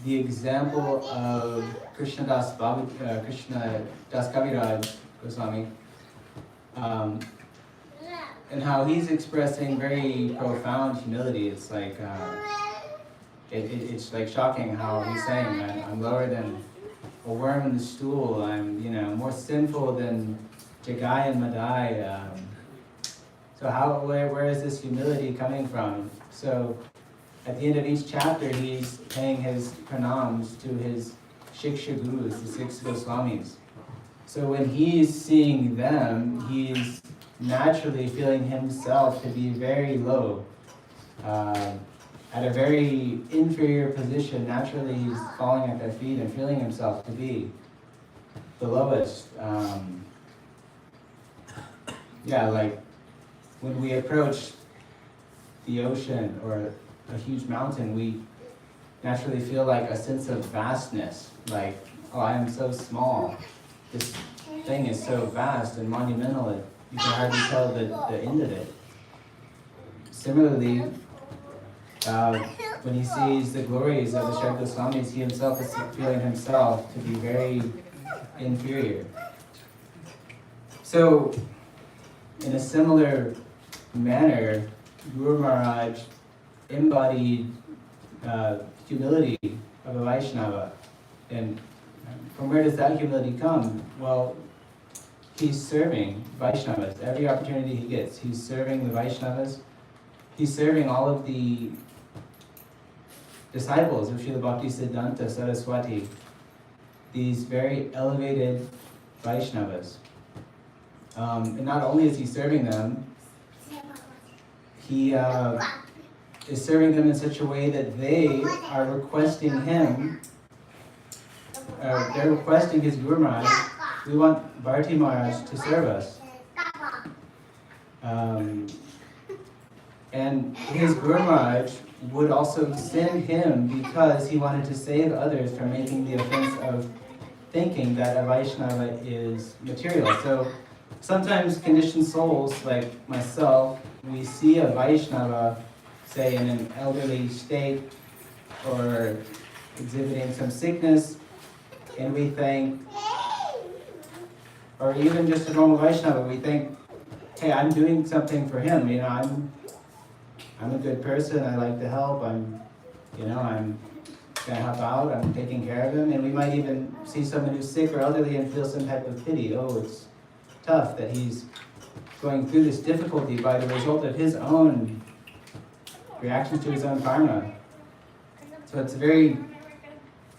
the example of Krishna Das Kaviraj Goswami, and how he's expressing very profound humility. It's like it's like shocking how he's saying that I'm lower than a worm in the stool. I'm more sinful than Jagai and Madai. So where is this humility coming from? So at the end of each chapter, he's paying his pranams to his Shiksha Gurus, the 6 Goswamis. So when he's seeing them, he's naturally feeling himself to be very low, at a very inferior position. Naturally, he's falling at their feet and feeling himself to be the lowest. Like when we approach the ocean or a huge mountain, we naturally feel like a sense of vastness, like, oh, I am so small. This thing is so vast and monumental, you can hardly tell the end of it. Similarly, when he sees the glories of the Shad Goswamis, he himself is feeling himself to be very inferior. So, in a similar manner, Guru Maharaj embodied humility of a Vaishnava. And from where does that humility come? Well, he's serving Vaishnavas. Every opportunity he gets, he's serving the Vaishnavas. He's serving all of the disciples of Srila Bhaktisiddhanta Saraswati, these very elevated Vaishnavas. And not only is he serving them, he is serving them in such a way that they are requesting him, they're requesting his Guru Maharaj, we want Bharati Maharaj to serve us. And his Guru Maharaj would also send him because he wanted to save others from making the offense of thinking that a Vaishnava is material. So sometimes conditioned souls like myself, we see a Vaishnava, say in an elderly state or exhibiting some sickness, and we think, or even just a normal Vaishnava, we think, hey, I'm doing something for him, I'm a good person, I like to help, I'm gonna help out, I'm taking care of him, and we might even see someone who's sick or elderly and feel some type of pity. Oh, it's tough that he's going through this difficulty by the result of his own reactions to his own karma. So it's very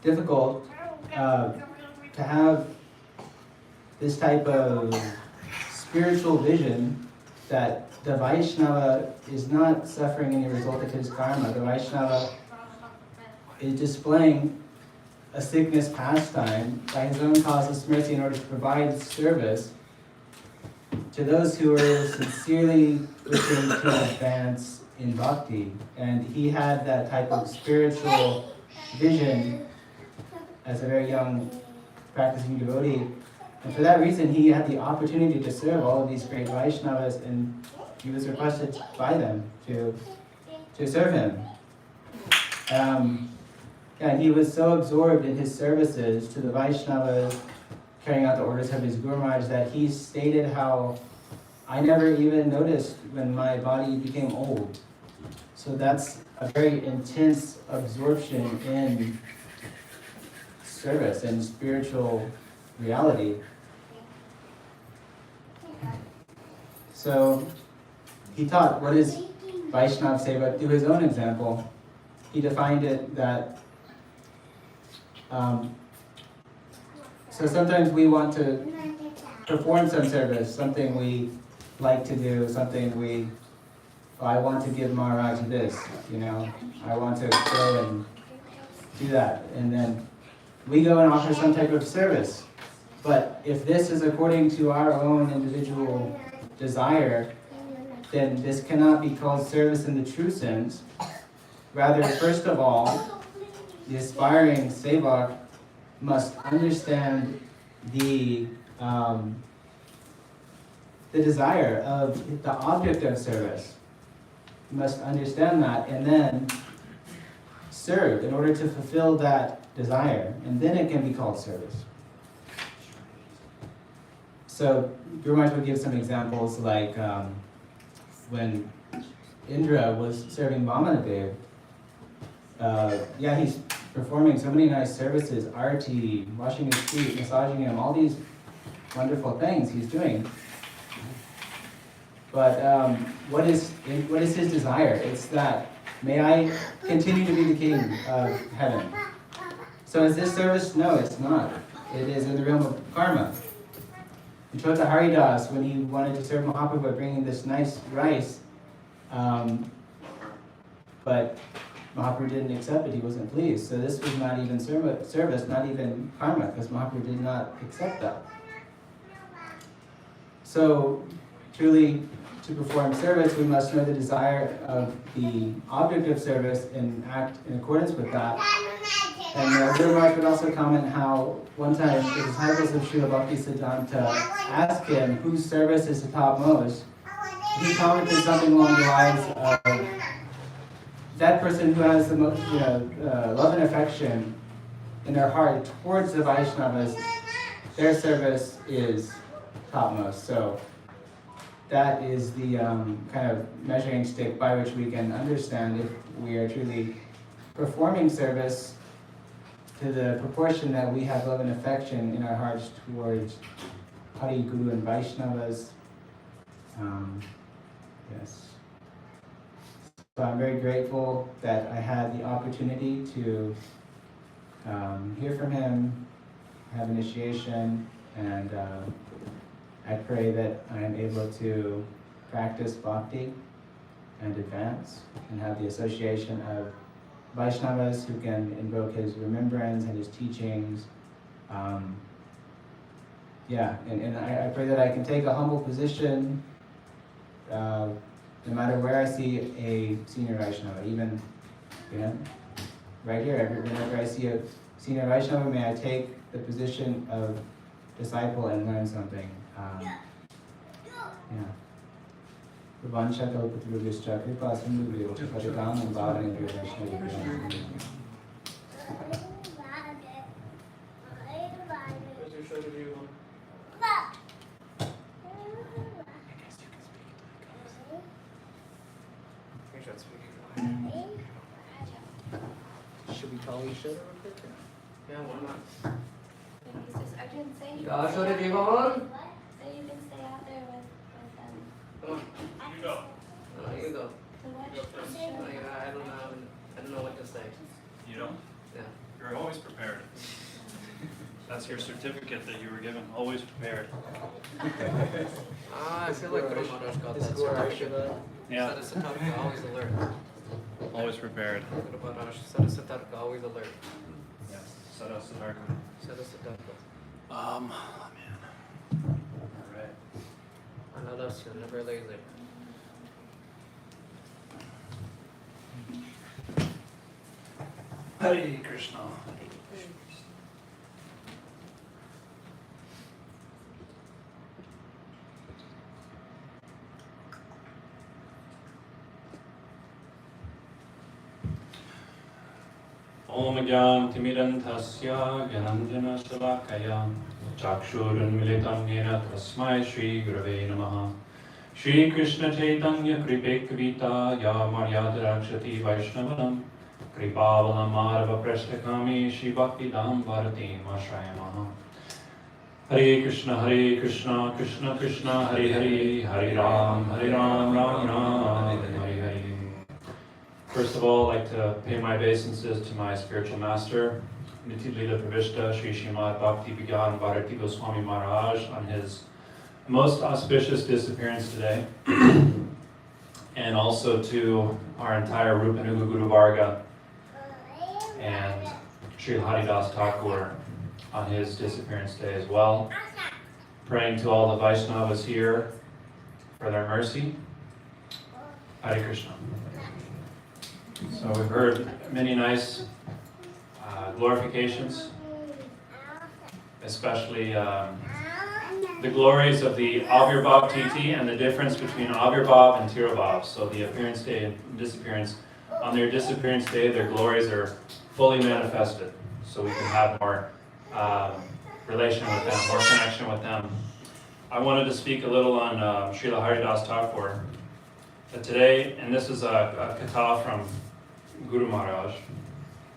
difficult to have this type of spiritual vision that the Vaishnava is not suffering any result of his karma. The Vaishnava is displaying a sickness pastime by his own causeless mercy in order to provide service to those who are sincerely wishing to advance in bhakti. And he had that type of spiritual vision as a very young practicing devotee. And for that reason, he had the opportunity to serve all of these great Vaishnavas, and he was requested by them to serve him. And he was so absorbed in his services to the Vaishnavas, carrying out the orders of his Guru Maharaj, that he stated how, I never even noticed when my body became old. So that's a very intense absorption in service and spiritual reality. So he taught what is Vaishnav Seva through his own example. He defined it that so sometimes we want to perform some service, something we like to do, something I want to give Maharaj this, I want to go and do that. And then we go and offer some type of service. But if this is according to our own individual desire, then this cannot be called service in the true sense. Rather, first of all, the aspiring sevak must understand the desire of the object of service. You must understand that and then serve in order to fulfill that desire, and then it can be called service. So Guru Maharaj would give some examples like when Indra was serving Vamanadev. He's performing so many nice services, arati, washing his feet, massaging him, all these wonderful things he's doing. But what is his desire? It's that, may I continue to be the king of heaven. So is this service? No, it's not. It is in the realm of karma. And Chota Haridas, when he wanted to serve Mahaprabhu by bringing this nice rice, but Mahaprabhu didn't accept it, he wasn't pleased. So this was not even service, not even karma, because Mahaprabhu did not accept that. So truly, to perform service, we must know the desire of the object of service and act in accordance with that. And Guru Maharaj would also comment how one time the disciples of Srila Bhaktisiddhanta asked him whose service is the topmost. He commented something along the lines of, that person who has the most love and affection in their heart towards the Vaishnavas, their service is topmost. So that is the kind of measuring stick by which we can understand if we are truly performing service to the proportion that we have love and affection in our hearts towards Hari Guru and Vaishnavas. Yes. So I'm very grateful that I had the opportunity to hear from him, have initiation, and I pray that I am able to practice bhakti and advance and have the association of Vaishnavas who can invoke his remembrance and his teachings. And I pray that I can take a humble position no matter where I see a senior Vaishnava, even right here, whenever I see a senior Vaishnava, may I take the position of disciple and learn something. Should we call each other real quick? Yeah, why not? I didn't say you. Yeah, should it be on? Say you can stay out there with them. Come on. You go. You go. To watch the I show. don't know what to say. You don't? Yeah. You're always prepared. That's your certificate that you were given, always prepared. I feel like Guru Maharaj got that certificate. Yeah, Sadasatarka, always alert. always prepared. Guru Maharaj, Sadasatarka, always alert. Yes. Sada Siddhartha. Sadasatarka. Man. All right. Anadasya, never lazy. Hare Krishna. Om Gyan Timidan Tasya Gyananjana Shalakaya Chakshurunmilitam Yena Tasmai Shri Gurave Namaha Shri Krishna Chaitanya Kripe Kavita Ya Maryada Rakshati Vaishnavanam Kripavalam Madhava Prashtakami Shri Bhakti-dam Bharatim Ashrayamaha Hare Krishna, Krishna Krishna, Hare Hare, Hare Ram, Ram Ram, Hare Hare. First of all, I'd like to pay my obeisances to my spiritual master, Niti Lila Pravishta, Sri Srimad Bhakti Vigyan Bharati Goswami Maharaj, on his most auspicious disappearance today, and also to our entire Rupanuga Guru Varga and Sri Haridas Thakur on his disappearance day as well. Praying to all the Vaishnavas here for their mercy. Hare Krishna. So we've heard many nice glorifications, especially the glories of the Avirbhav Titi and the difference between Avirbhav and Tirobhav. So the appearance day and disappearance. On their disappearance day, their glories are fully manifested. So we can have more relation with them, more connection with them. I wanted to speak a little on Srila Haridas Thakur. Today, and this is a katha from Guru Maharaj,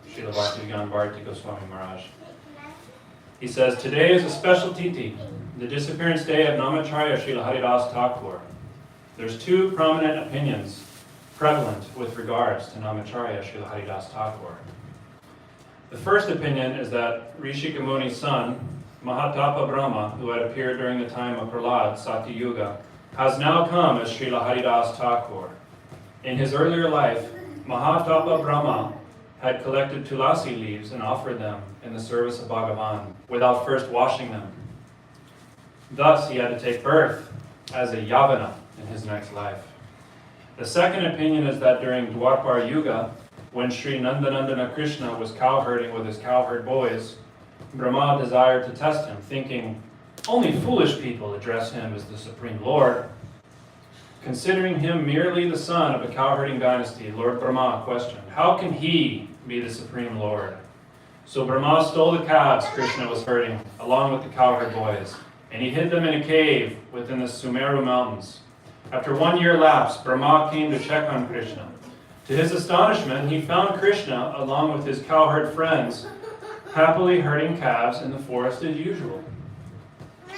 Srila Bhaktivedanta Bharati Goswami Maharaj. He says, today is a special titi, the disappearance day of Namacharya Srila Haridas Thakur. There's two prominent opinions prevalent with regards to Namacharya Srila Haridas Thakur. The first opinion is that Rishika Muni's son, Mahatapa Brahma, who had appeared during the time of Prahlad, Satya Yuga, has now come as Srila Haridas Thakur. In his earlier life, Mahatapa Brahma had collected tulasi leaves and offered them in the service of Bhagavan without first washing them. Thus, he had to take birth as a Yavana in his next life. The second opinion is that during Dwapar Yuga, when Sri Nandanandana Krishna was cowherding with his cowherd boys, Brahma desired to test him, thinking, only foolish people address him as the Supreme Lord. Considering him merely the son of a cowherding dynasty, Lord Brahma questioned, how can he be the Supreme Lord? So Brahma stole the calves Krishna was herding, along with the cowherd boys, and he hid them in a cave within the Sumeru mountains. After 1 year lapse, Brahma came to check on Krishna. To his astonishment, he found Krishna, along with his cowherd friends, happily herding calves in the forest as usual.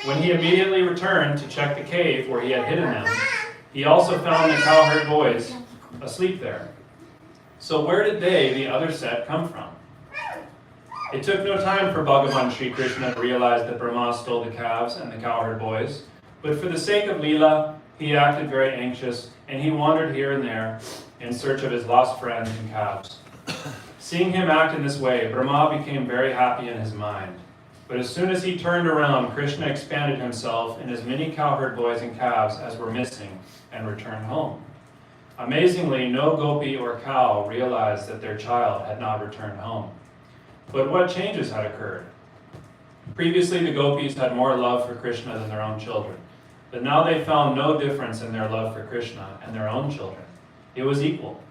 When he immediately returned to check the cave where he had hidden them, he also found the cowherd boys asleep there. So where did they, the other set, come from? It took no time for Bhagavan Sri Krishna to realize that Brahma stole the calves and the cowherd boys, but for the sake of Leela, he acted very anxious, and he wandered here and there in search of his lost friends and calves. Seeing him act in this way, Brahma became very happy in his mind. But as soon as he turned around, Krishna expanded himself in as many cowherd boys and calves as were missing and returned home. Amazingly, no gopi or cow realized that their child had not returned home. But what changes had occurred? Previously, the gopis had more love for Krishna than their own children, but now they found no difference in their love for Krishna and their own children. It was equal.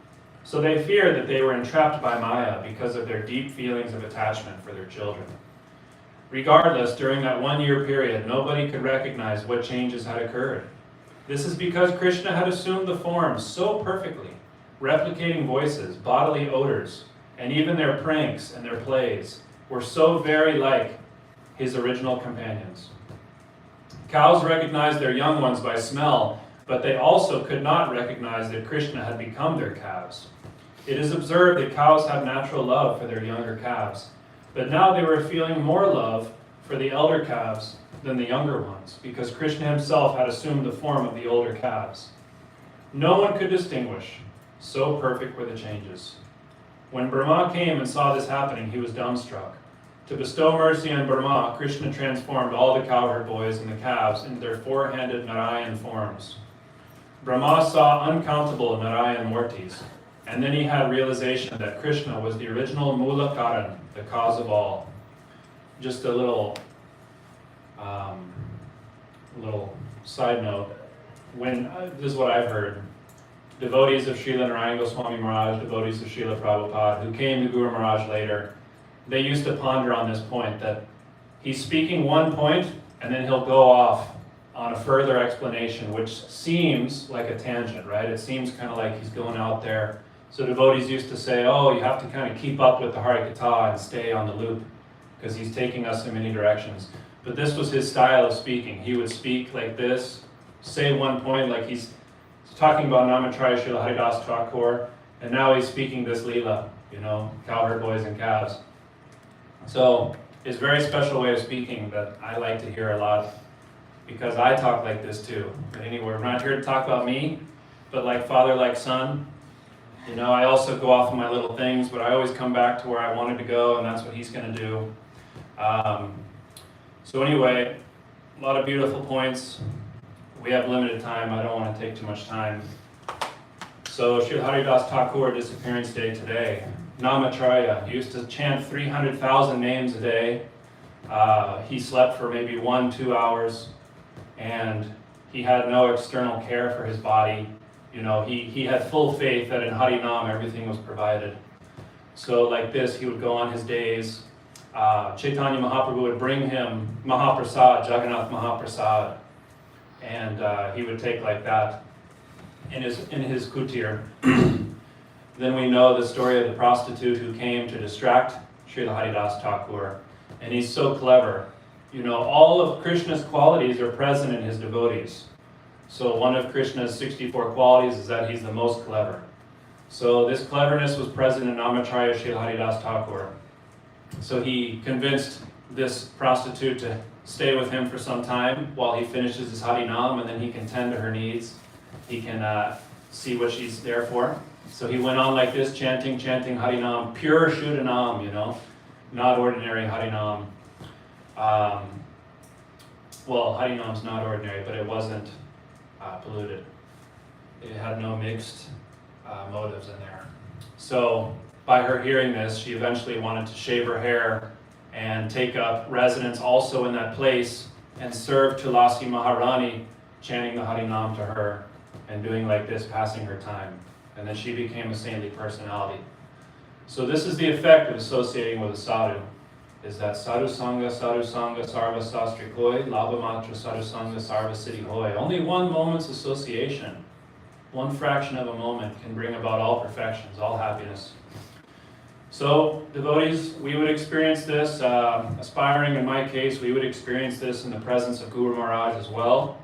So they feared that they were entrapped by Maya because of their deep feelings of attachment for their children. Regardless, during that 1 year period, nobody could recognize what changes had occurred. This is because Krishna had assumed the forms so perfectly, replicating voices, bodily odors, and even their pranks and their plays were so very like his original companions. Cows recognized their young ones by smell, but they also could not recognize that Krishna had become their calves. It is observed that cows have natural love for their younger calves, but now they were feeling more love for the elder calves than the younger ones, because Krishna himself had assumed the form of the older calves. No one could distinguish, so perfect were the changes. When Brahma came and saw this happening, he was dumbstruck. To bestow mercy on Brahma, Krishna transformed all the cowherd boys and the calves into their four-handed Narayan forms. Brahma saw uncountable Narayan Murtis, and then he had realization that Krishna was the original Mula Karan, the cause of all. Just a little side note. This is what I've heard. Devotees of Srila Narayan Goswami Maharaj, devotees of Srila Prabhupada, who came to Guru Maharaj later, they used to ponder on this point, that he's speaking one point, and then he'll go off on a further explanation, which seems like a tangent, right? It seems kind of like he's going out there. So devotees used to say, oh, you have to kind of keep up with the Harikatha and stay on the loop, because he's taking us in many directions. But this was his style of speaking. He would speak like this, say one point, like he's talking about Namatraya Srila Haridas Thakur, and now he's speaking this Leela, cowherd boys and calves. So it's a very special way of speaking that I like to hear a lot, because I talk like this too. But anyway, we're not here to talk about me, but like father, like son. I also go off on my little things, but I always come back to where I wanted to go, and that's what he's going to do. So anyway, a lot of beautiful points. We have limited time. I don't want to take too much time. So Srila Haridas Thakur, disappearance day today. Namatraya, he used to chant 300,000 names a day. He slept for maybe 1-2 hours, and he had no external care for his body. He had full faith that in Harinam everything was provided. So like this, he would go on his days. Chaitanya Mahaprabhu would bring him Mahaprasad, Jagannath Mahaprasad, and he would take like that in his kutir. Then we know the story of the prostitute who came to distract Srila Haridas Thakur, and he's so clever. All of Krishna's qualities are present in his devotees. So one of Krishna's 64 qualities is that he's the most clever. So this cleverness was present in Namatraya Srila Haridas Thakur. So he convinced this prostitute to stay with him for some time while he finishes his Harinam, and then he can tend to her needs. He can see what she's there for. So he went on like this, chanting Harinam, pure Shuddhanam, not ordinary Harinam. Harinam's not ordinary, but it wasn't polluted. It had no mixed motives in there. So by her hearing this, she eventually wanted to shave her hair and take up residence also in that place and serve Tulasi Maharani, chanting the Harinam to her and doing like this, passing her time. And then she became a saintly personality. So this is the effect of associating with a sadhu, is that sadhu sangha, sarva sastri koi, labha matra sadhu sangha, sarva siddhi hoy. Only one moment's association, one fraction of a moment can bring about all perfections, all happiness. So devotees, we would experience this, aspiring in my case, we would experience this in the presence of Guru Maharaj as well.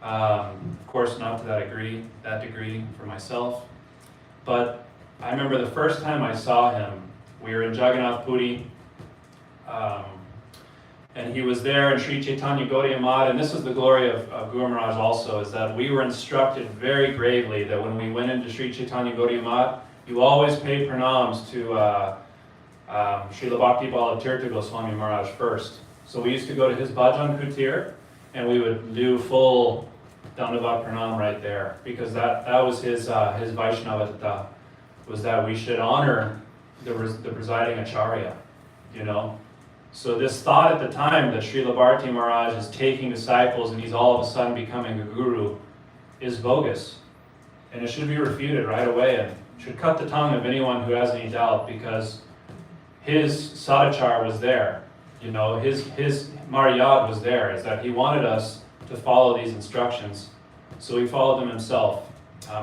Of course, not to that degree for myself. But I remember the first time I saw him, we were in Jagannath Puri, and he was there in Sri Chaitanya Gaudiya Math, and this is the glory of Guru Maharaj also, is that we were instructed very gravely that when we went into Sri Chaitanya Gaudiya Math, you always pay pranams to Srila Bhakti Balatirtha Goswami Maharaj first. So we used to go to his bhajan kutir, and we would do full Dandavat Pranam right there, because that was his Vaishnavata, was that we should honor the presiding acharya, you know. So this thought at the time that Srila Bharati Maharaj is taking disciples and he's all of a sudden becoming a guru is bogus. And it should be refuted right away and should cut the tongue of anyone who has any doubt, because his sadachar was there. You know, his maryad was there, is that he wanted us to follow these instructions. So he followed them himself.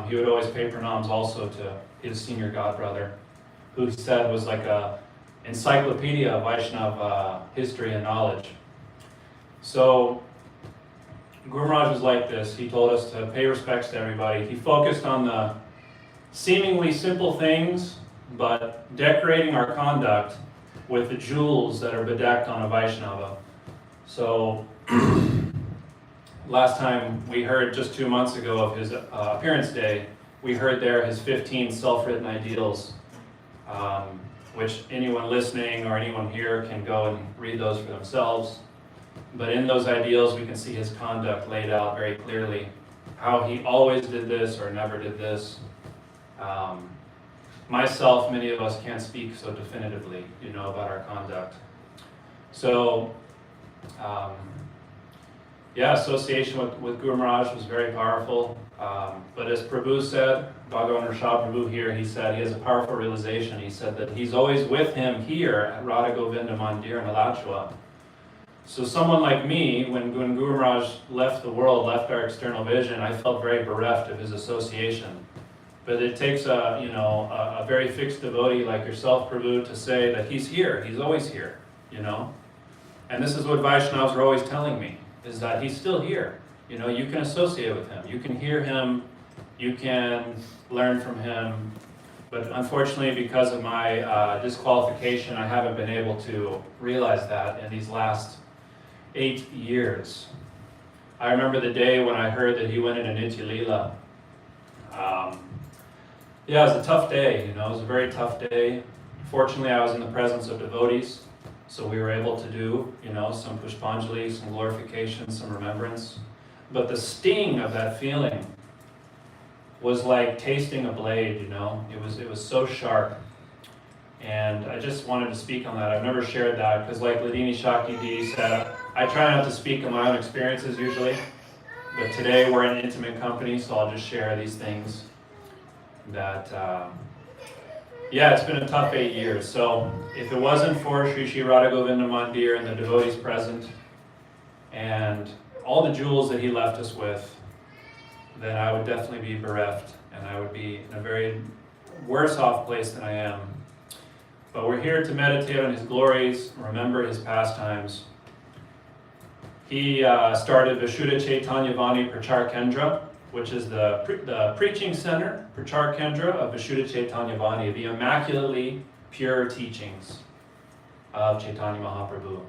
He would always pay pranams also to his senior godbrother, who he said was like a encyclopedia of Vaishnava history and knowledge. So Guru Maharaj was like this. He told us to pay respects to everybody. He focused on the seemingly simple things, but decorating our conduct with the jewels that are bedecked on a Vaishnava. So last time we heard, just 2 months ago of his appearance day, we heard there his 15 self-written ideals, which anyone listening or anyone here can go and read those for themselves. But in those ideals, we can see his conduct laid out very clearly, how he always did this or never did this. Myself, many of us can't speak so definitively, you know, about our conduct. So, association with Guru Maharaj was very powerful. But as Prabhu said, Bhagavan Rashad Prabhu here, he said he has a powerful realization. He said that he's always with him here at Radha Govinda Mandir in Alachua. So someone like me, when Guru Maharaj left the world, left our external vision, I felt very bereft of his association. But it takes a very fixed devotee like yourself, Prabhu, to say that he's here, he's always here, you know. And this is what Vaishnavas are always telling me, is that he's still here. You know, you can associate with him, you can hear him, you can learn from him. But unfortunately, because of my disqualification, I haven't been able to realize that in these last 8 years. I remember the day when I heard that he went into Nitya Leela. It was a tough day, you know, it was a very tough day. Fortunately, I was in the presence of devotees, so we were able to do, you know, some pushpanjali, some glorification, some remembrance. But the sting of that feeling was like tasting a blade, you know, it was so sharp. And I just wanted to speak on that. I've never shared that, because like Ladini Shakti Di said, I try not to speak on my own experiences usually, but today we're in intimate company, so I'll just share these things. That, it's been a tough 8 years. So if it wasn't for Sri Radha Govinda Mandir and the devotees present, and all the jewels that he left us with, then I would definitely be bereft, and I would be in a very worse off place than I am. But we're here to meditate on his glories, remember his pastimes. He started Vishuddha Chaitanya Vani Prachar Kendra, which is the preaching center, Prachar Kendra of Vishuddha Chaitanya Vani, the immaculately pure teachings of Chaitanya Mahaprabhu.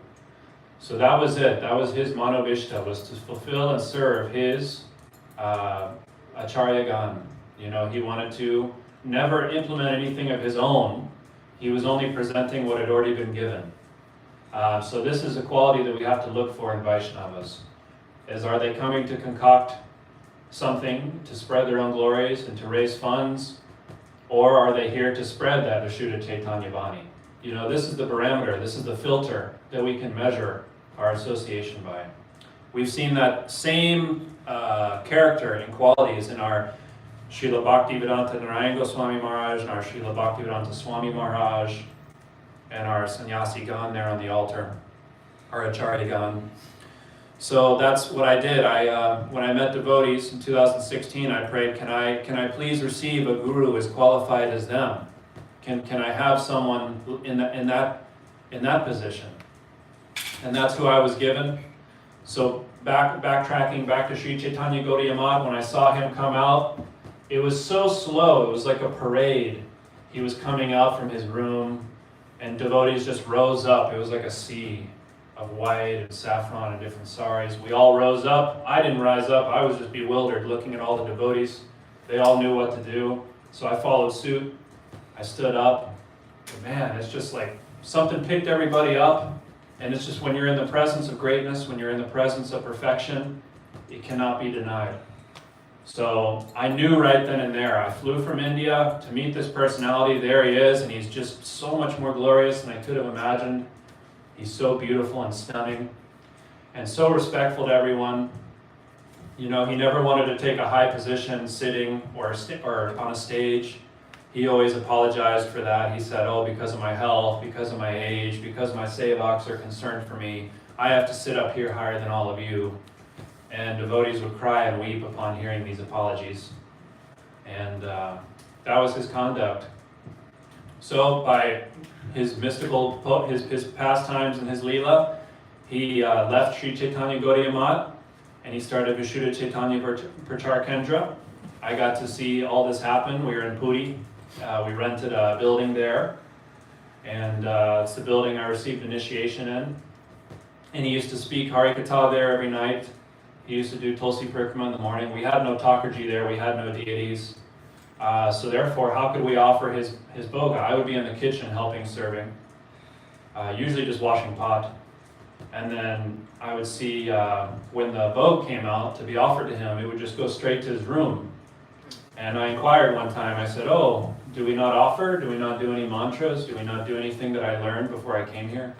So that was it. That was his manovishta, was to fulfill and serve his Acharya Gan. You know, he wanted to never implement anything of his own. He was only presenting what had already been given. So this is a quality that we have to look for in Vaishnavas. Are they coming to concoct something to spread their own glories and to raise funds? Or are they here to spread that Vishuddha Chaitanya Vani? You know, this is the parameter, this is the filter that we can measure our association by. We've seen that same character and qualities in our Srila Bhaktivedanta Narayan Goswami Maharaj and our Srila Bhaktivedanta Swami Maharaj and our Sannyasi Gan there on the altar, our Acharya Gan. So that's what I did. When I met devotees in 2016, I prayed, can I please receive a guru as qualified as them? Can I have someone in that position? And that's who I was given. So backtracking back to Sri Chaitanya Gaudiya Math, when I saw him come out, it was so slow. It was like a parade. He was coming out from his room, and devotees just rose up. It was like a sea of white and saffron and different saris. We all rose up. I didn't rise up. I was just bewildered looking at all the devotees. They all knew what to do. So I followed suit. I stood up. But man, it's just like something picked everybody up. And it's just when you're in the presence of greatness, when you're in the presence of perfection, it cannot be denied. So I knew right then and there. I flew from India to meet this personality. There he is, and he's just so much more glorious than I could have imagined. He's so beautiful and stunning, and so respectful to everyone. You know, he never wanted to take a high position sitting or on a stage. He always apologized for that. He said, oh, because of my health, because of my age, because my sevaks are concerned for me, I have to sit up here higher than all of you. And devotees would cry and weep upon hearing these apologies. And that was his conduct. So by his mystical, his pastimes and his leela, he left Sri Chaitanya Gaudiya Math, and he started Vishuddha Chaitanya Prachar Kendra. I got to see all this happen. We were in Puri. We rented a building there, and it's the building I received initiation in. And he used to speak Harikatha there every night. He used to do Tulsi Parikrama in the morning. We had no Thakurji there. We had no deities. So therefore, how could we offer his bhoga? I would be in the kitchen helping, serving, usually just washing pot. And then I would see when the bhoga came out to be offered to him, it would just go straight to his room. And I inquired one time, I said, oh, do we not offer? Do we not do any mantras? Do we not do anything that I learned before I came here?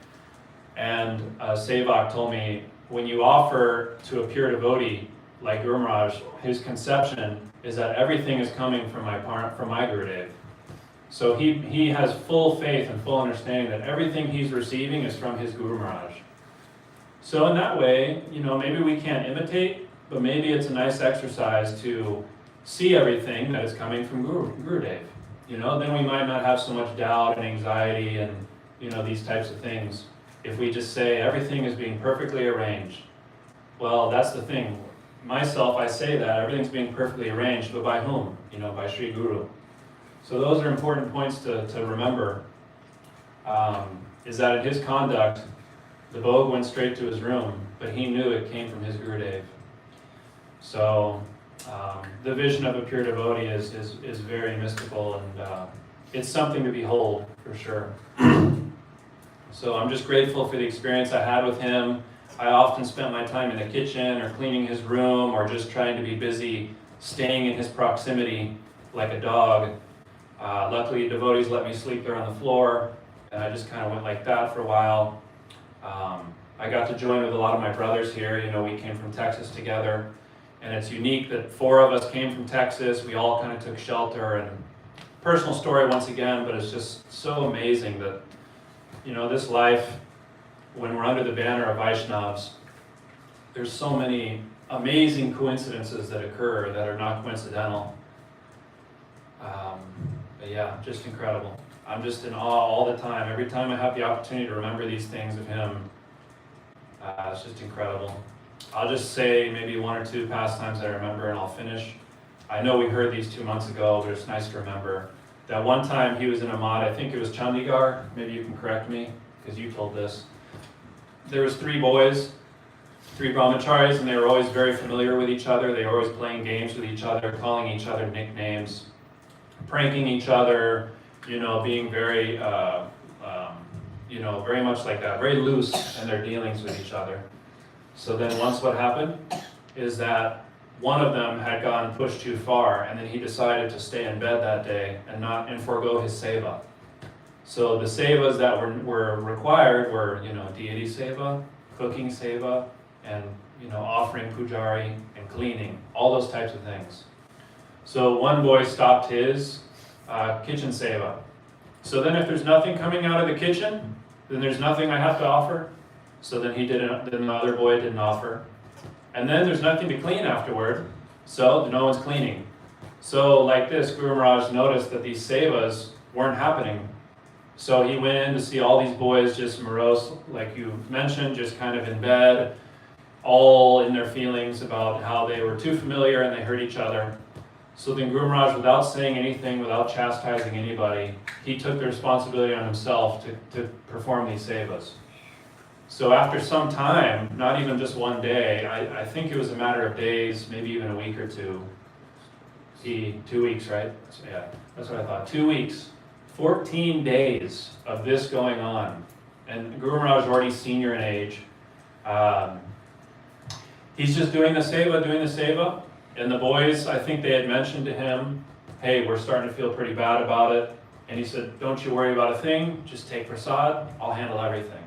And Sevak told me, when you offer to a pure devotee like Guru Maharaj, his conception is that everything is coming from my Gurudev. So he has full faith and full understanding that everything he's receiving is from his Guru Maharaj. So in that way, you know, maybe we can't imitate, but maybe it's a nice exercise to see everything that is coming from Gurudev. You know, then we might not have so much doubt and anxiety and, you know, these types of things. If we just say everything is being perfectly arranged. Well, that's the thing. Myself, I say that everything's being perfectly arranged, but by whom? You know, by Sri Guru. So those are important points to remember. Is that in his conduct, the bhoga went straight to his room, but he knew it came from his Gurudev. So the vision of a pure devotee is very mystical, and it's something to behold for sure. So I'm just grateful for the experience I had with him. I often spent my time in the kitchen or cleaning his room or just trying to be busy staying in his proximity like a dog. Luckily, devotees let me sleep there on the floor, and I just kind of went like that for a while. I got to join with a lot of my brothers here. You know, we came from Texas together, and it's unique that 4 of us came from Texas. We all kind of took shelter, and personal story once again, but it's just so amazing that, you know, this life, when we're under the banner of Vaishnavas, there's so many amazing coincidences that occur that are not coincidental. But yeah, just incredible. I'm just in awe all the time. Every time I have the opportunity to remember these things of him, it's just incredible. I'll just say maybe 1 or 2 pastimes I remember, and I'll finish. I know we heard these 2 months ago, but it's nice to remember. That one time he was in a mod, I think it was Chandigarh, maybe you can correct me, because you told this. There was 3 boys, 3 brahmacharis, and they were always very familiar with each other. They were always playing games with each other, calling each other nicknames, pranking each other, you know, being very, you know, very much like that, very loose in their dealings with each other. So then once what happened is that one of them had gone pushed too far, and then he decided to stay in bed that day and forego his seva. So the sevas that were required were, you know, deity seva, cooking seva, and, you know, offering pujari and cleaning, all those types of things. So one boy stopped his kitchen seva. So then if there's nothing coming out of the kitchen, then there's nothing I have to offer. So then then the other boy didn't offer. And then there's nothing to clean afterward, so no one's cleaning. So like this, Guru Maharaj noticed that these sevas weren't happening. So he went in to see all these boys just morose, like you mentioned, just kind of in bed, all in their feelings about how they were too familiar and they hurt each other. So then Guru Maharaj, without saying anything, without chastising anybody, he took the responsibility on himself to perform these sevas. So after some time, not even just one day, I think it was a matter of days, maybe even a week or two. 2 weeks, right? So, yeah, that's what I thought. 2 weeks, 14 days of this going on. And Guru Maharaj is already senior in age. He's just doing the seva. And the boys, I think they had mentioned to him, hey, we're starting to feel pretty bad about it. And he said, don't you worry about a thing, just take prasad, I'll handle everything.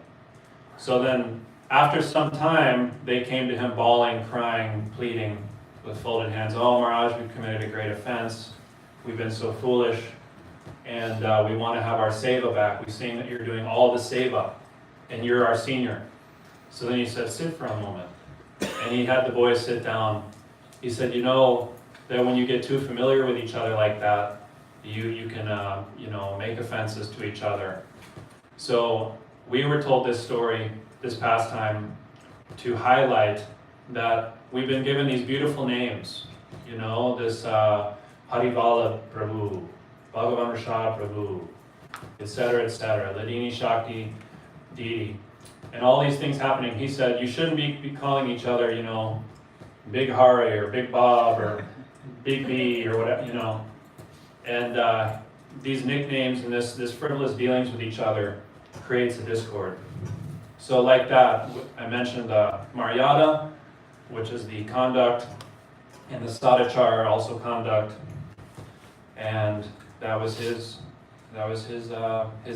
So then, after some time, they came to him bawling, crying, pleading, with folded hands. Oh, Maharaj, we've committed a great offense. We've been so foolish. And we want to have our seva back. We've seen that you're doing all the seva, and you're our senior. So then he said, sit for a moment. And he had the boys sit down. He said, you know, that when you get too familiar with each other like that, you can, make offenses to each other. So we were told this story this past time to highlight that we've been given these beautiful names, this Harivala Prabhu, Bhagavan Rashad Prabhu, etc., Ladini Shakti deity, and all these things happening. He said, you shouldn't be calling each other, Big Hari or Big Bob or Big B or whatever, And these nicknames and this frivolous dealings with each other creates a discord. So like that, I mentioned Maryada, which is the conduct, and the Sadachar, also conduct, and that was his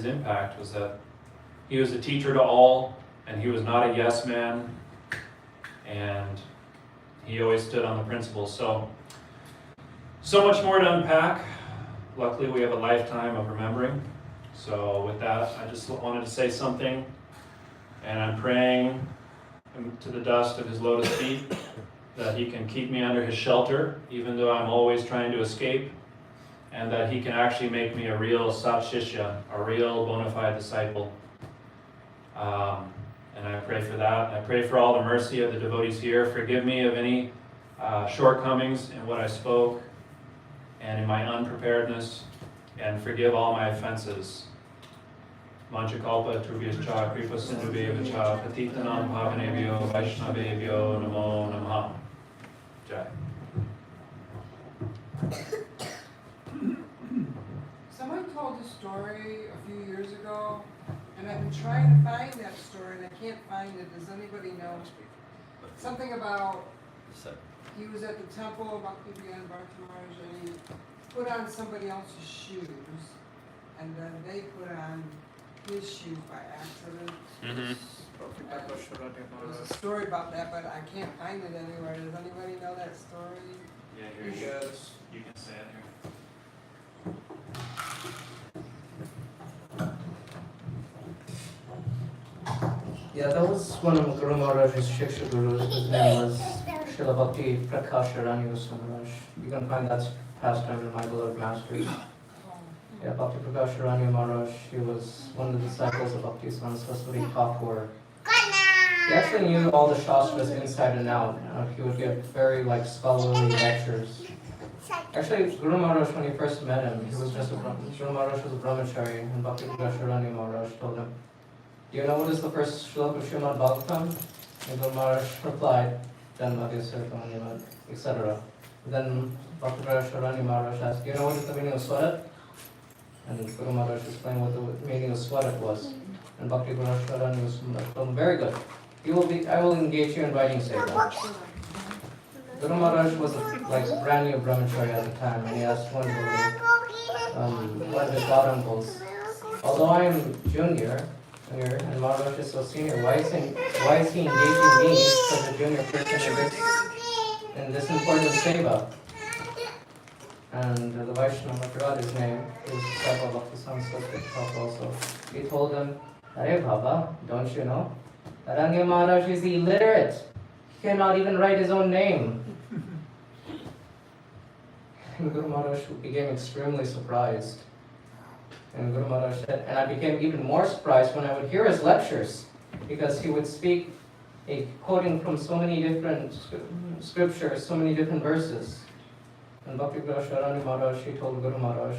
impact, was that he was a teacher to all, and he was not a yes man, and he always stood on the principles. So much more to unpack. Luckily, we have a lifetime of remembering. So with that, I just wanted to say something, and I'm praying to the dust of his lotus feet that he can keep me under his shelter, even though I'm always trying to escape, and that he can actually make me a real Sat Shishya, a real bona fide disciple. And I pray for that. I pray for all the mercy of the devotees here. Forgive me of any shortcomings in what I spoke and in my unpreparedness, and forgive all my offenses. Manchakalpa Trubhyascha Kripa Sindhubheva Cha Patitanam Pavanebhyo Vaishnavebhyo Namo Namaha. Jai. Someone told a story a few years ago, and I've been trying to find that story, and I can't find it. Does anybody know? Something about he was at the temple of Bhakti-Vinod Bhartamaraj, and he put on somebody else's shoes, and then they put on his shoes by accident. There's a story about that, but I can't find it anywhere. Does anybody know that story? Yeah, here you go. You can say it here. Yeah, that was one of Guru Maharaj's Shiksha Gurus. His name was Srila Bhakti Prakash Aranyus Maharaj. You can find that pastime in my beloved masters. Yeah, Bhakti Prakash Aranya Maharaj, he was one of the disciples of Bhakti Saraswati Thakur. He actually knew all the Shastras inside and out. He would give very scholarly lectures. Actually, Guru Maharaj, when he first met him, Guru Maharaj was a brahmachari, and Bhakti Prakash Aranya Maharaj told him, do you know what is the first shloka of Srimad Bhagavatam? And Guru Maharaj replied, Janmati, etc. Then Bhakti Prakash Aranya Maharaj asked, do you know what is the meaning of swarat? And Guru Maharaj explained what the meaning of swarat was. And Bhakti Prakash Aranya told him, very good. I will engage you in writing seva. Guru Maharaj was a brand new brahmachari at the time, and he asked one of his god uncles, although I am junior, and Maharaj is so senior, why is he engaging me, such a junior person, in this important seva? And the Vaishnava, I forgot his name, he was a disciple of the Sanskrit also. He told him, Hare Baba, don't you know? Aranya Maharaj is illiterate. He cannot even write his own name. And Guru Maharaj became extremely surprised. And Guru Maharaj said, and I became even more surprised when I would hear his lectures, because he would speak, quoting from so many different scriptures, so many different verses. And Bhakti Sharani Maharaj, he told Guru Maharaj,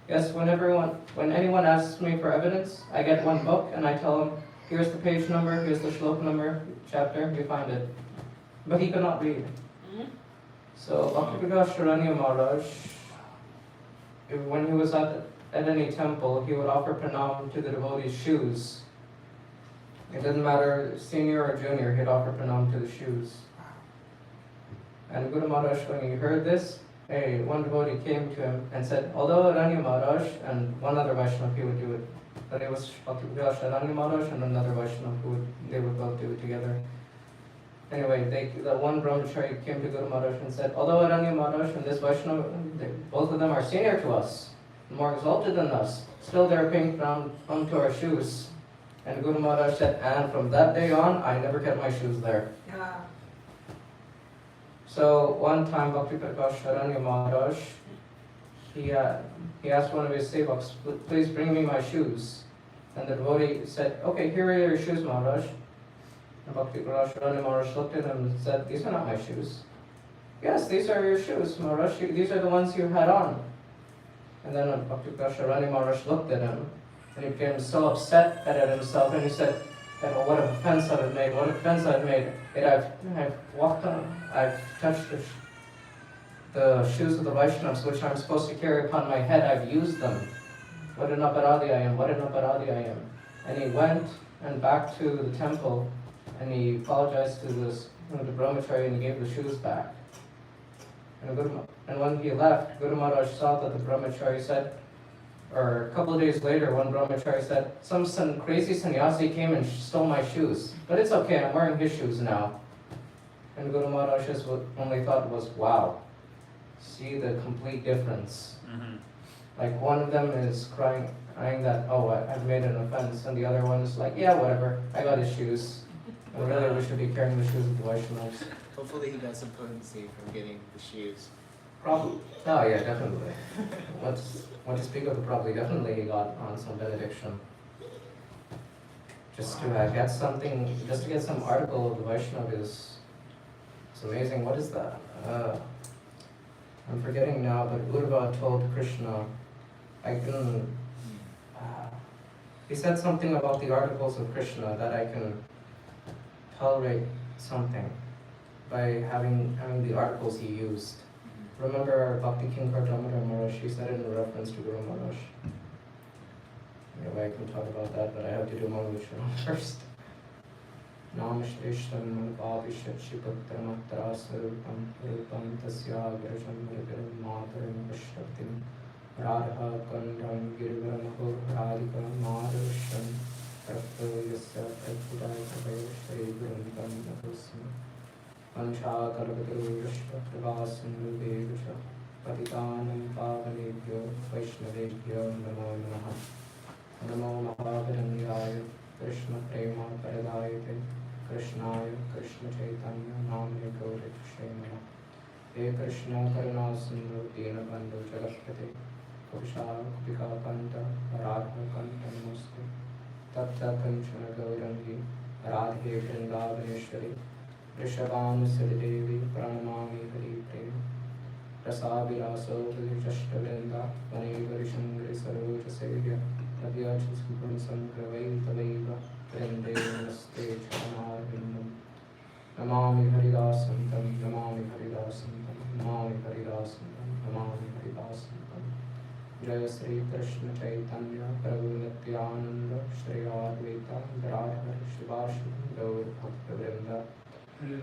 yes, when anyone asks me for evidence, I get one book and I tell him, here's the page number, here's the shlok number, chapter, you find it. But he could not read. So Bhakti Sharani Maharaj, when he was at any temple, he would offer pranam to the devotees' shoes. It didn't matter, senior or junior, he'd offer pranam to the shoes. And Guru Maharaj, when he heard this, one devotee came to him and said, although Rani Maharaj and one other Vaishnava, he would do it. But it was Rani Maharaj and another Vaishnava they would both do it together. Anyway, the one brahmachari came to Guru Maharaj and said, although Rani Maharaj and this Vaishnava, both of them are senior to us, more exalted than us, still they're paying pranam to our shoes. And Guru Maharaj said, and from that day on, I never kept my shoes there. Yeah. So one time, Bhakti Sharani Maharaj, he asked one of his sevaks, please bring me my shoes. And the devotee said, okay, here are your shoes, Maharaj. And Bhakti Sharani Maharaj looked at him and said, these are not my shoes. Yes, these are your shoes, Maharaj. These are the ones you had on. And then Bhakti Sharani Maharaj looked at him, and he became so upset at himself, and he said, what offense I've made, what offense I've made. I've walked on, I've touched the shoes of the Vaishnavas, which I'm supposed to carry upon my head, I've used them. What an aparadhi I am, what an aparadhi I am. And he went and back to the temple, and he apologized to the brahmachari, and he gave the shoes back. And when he left, Guru Maharaj saw that the brahmachari said, or a couple of days later, one brahmachari said, some crazy sannyasi came and stole my shoes. But it's okay, I'm wearing his shoes now. And Guru Maharaj's only thought was, wow, see the complete difference. Like one of them is crying that, oh, I've made an offense. And the other one is like, yeah, whatever, I got his shoes. And really, we should be carrying the shoes of the Vaishnavas. Hopefully he got some potency from getting the shoes. Probably. Oh yeah, definitely. What to speak of the probably, definitely he got on some benediction. Just to get something, just to get some article of the Vaishnava it's amazing. What is that? I'm forgetting now, but Urva told Krishna, he said something about the articles of Krishna, that I can tolerate something by having the articles he used. Remember Bhakti Kinkar Damodar Maharaj, he said it in reference to Guru Maharaj. Anyway, I can talk about that, but I have to do Mangalasharam first. Namashveshtam Manupabhishat Shiputram Attarasarupam Rupam Tasya Virajam Virgaram Mataram Vashtaktim Radha Kandam Girvaramahur Radhika Maharasham Prapto Yasya Prapudaya Kavaya Shri Gurundam Nakusma Ansha Karvataru Yashva Pravasan Rubevisha Patitanam Pavanebhyo Vaishnavebhyo Namo Namaha Namo Mahavadanyaya Krishna Prema Paradayate Krishnaya Krishna Chaitanya Namne Gaure Krishnaya He Krishna Karuna Sindhu Dina Bandhu Jalapate Kusha Kupika Kanta Radha Kanta Namaste Tatta Kanchana Gaurangi Radhe Vrindavaneshwari Rishabhanu Siddhadevi Pranamami Hari Prem Rasabiraso Vijashtavinda Vanevari Shangri Saroja Sevya Tadyachasupam Sankravai Tavaiva Vrinde Namaste Charanarvindam Namami Haridasantam Namami Haridasantam Namami Haridasantam Namami Haridasantam Jaya Sri Krishna Chaitanya Prabhu Nityananda Shri Advaita Radha Shivashma Gaur Bhakta Vrinda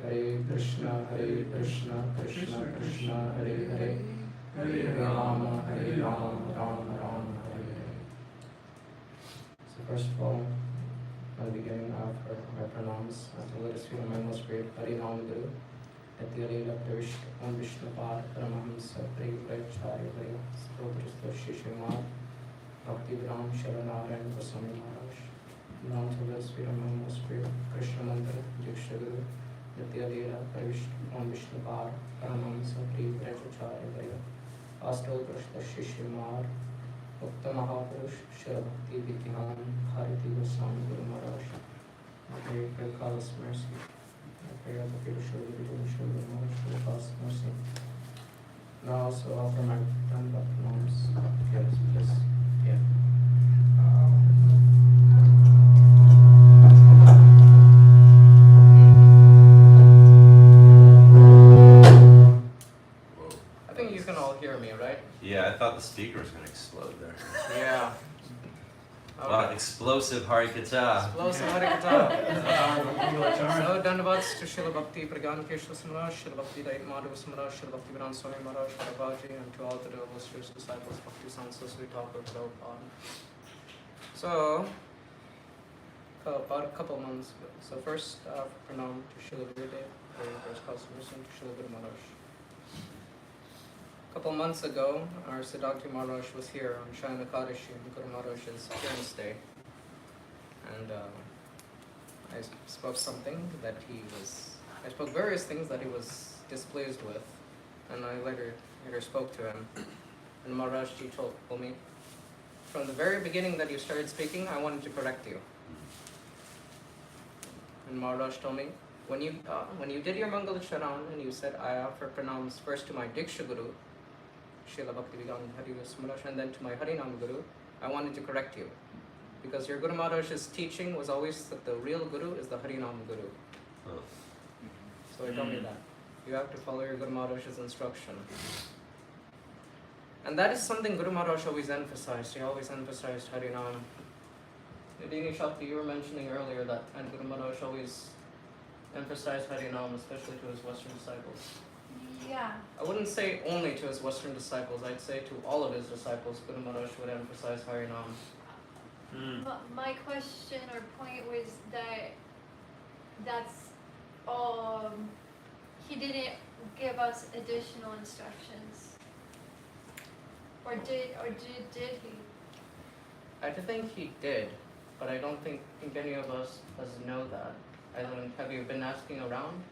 Hare Krishna Krishna Krishna Hare Hare Hare Rama Rama Rama Hare Hare. So first of all, I'll be getting for my pranams. Let us feel my most great Harinam Guru. Atyarela Pravishta Om Vishnupad Paramahamsa Prevachaya Varya Sprotrista Shishimad Bhakti Ram Sharanarayan Goswami Maharaj. Now to let us feel my most great Krishna Mantra Diksha Guru. Atyarela Pravishta Om Vishnupad Paramahamsa Prevachaya Varya Astotrista Shishimad Bhakta Mahapurush Shila Bhakti Vidyan Bharati Goswami Guru Maharaj. I pray for your callous mercy. I pray all the people show you the show Guru Maharaj for your callous mercy. And I also offer my Dandavat pranams. Yes, please. Yeah. Whoa. I think you can all hear me, right? Yeah, I thought the speaker was gonna explode there. Yeah. Wow, explosive Harikata. Explosive Harikata. So, Dandavats to Srila Bhakti Pragan Keshava Samaraj, Srila Bhakti Dait Madhava Samaraj, Srila Bhakti Vedanta Swami Maharaj, Haravaji, and to all the illustrious disciples of Bhakti Sansasri Thakur Prabhupada. So, about a couple months ago. So, first, pranam to Srila Gurudev, first customers, and to Srila Guru Maharaj. A couple months ago, our Siddhartha Maharaj was here on Shayana Kadashi, Guru Maharaj's appearance day. And I spoke various things that he was displeased with. And I later spoke to him. And Maharajji told me, from the very beginning that you started speaking, I wanted to correct you. And Maharaj told me, when you did your Mangala Charan and you said, I offer pranams first to my Diksha Guru, Srila Bhaktivedanta Hari Maharaj, and then to my Harinam Guru, I wanted to correct you. Because your Guru Maharaj's teaching was always that the real Guru is the Harinam Guru. Oh. So he told me that. You have to follow your Guru Maharaj's instruction. And that is something Guru Maharaj always emphasized. He always emphasized Harinam. Nadini Shakti, you were mentioning earlier that and Guru Maharaj always emphasized Harinam, especially to his Western disciples. Yeah. I wouldn't say only to his Western disciples, I'd say to all of his disciples, Guru Maharaj would emphasize Harinam. My question or point was that's he didn't give us additional instructions. Or did he? I think he did, but I don't think any of us know that. Have you been asking around?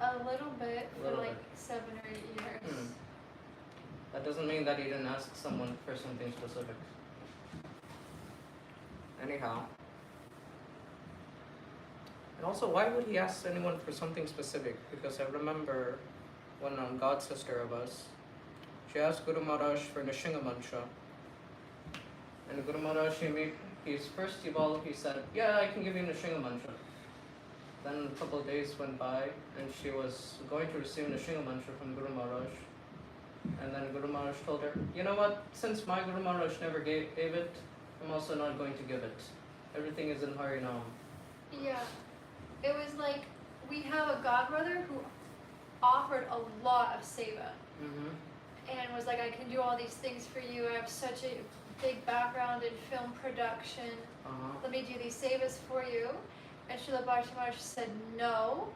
A little bit for Little like bit. 7 or 8 years. That doesn't mean that he didn't ask someone for something specific. Anyhow. And also, why would he ask anyone for something specific? Because I remember one God sister of us, she asked Guru Maharaj for Nishinga Mantra. And Guru Maharaj, first of all, he said, yeah, I can give you Nishinga Mantra. Then a couple of days went by, and she was going to receive Nishinga Mantra from Guru Maharaj. And then Guru Maharaj told her, you know what, since my Guru Maharaj never gave it, I'm also not going to give it. Everything is in Harinam. Yeah. It was like, we have a godbrother who offered a lot of seva. And was like, I can do all these things for you. I have such a big background in film production. Let me do these sevas for you. And Srila Bhakti Maharaj said, no.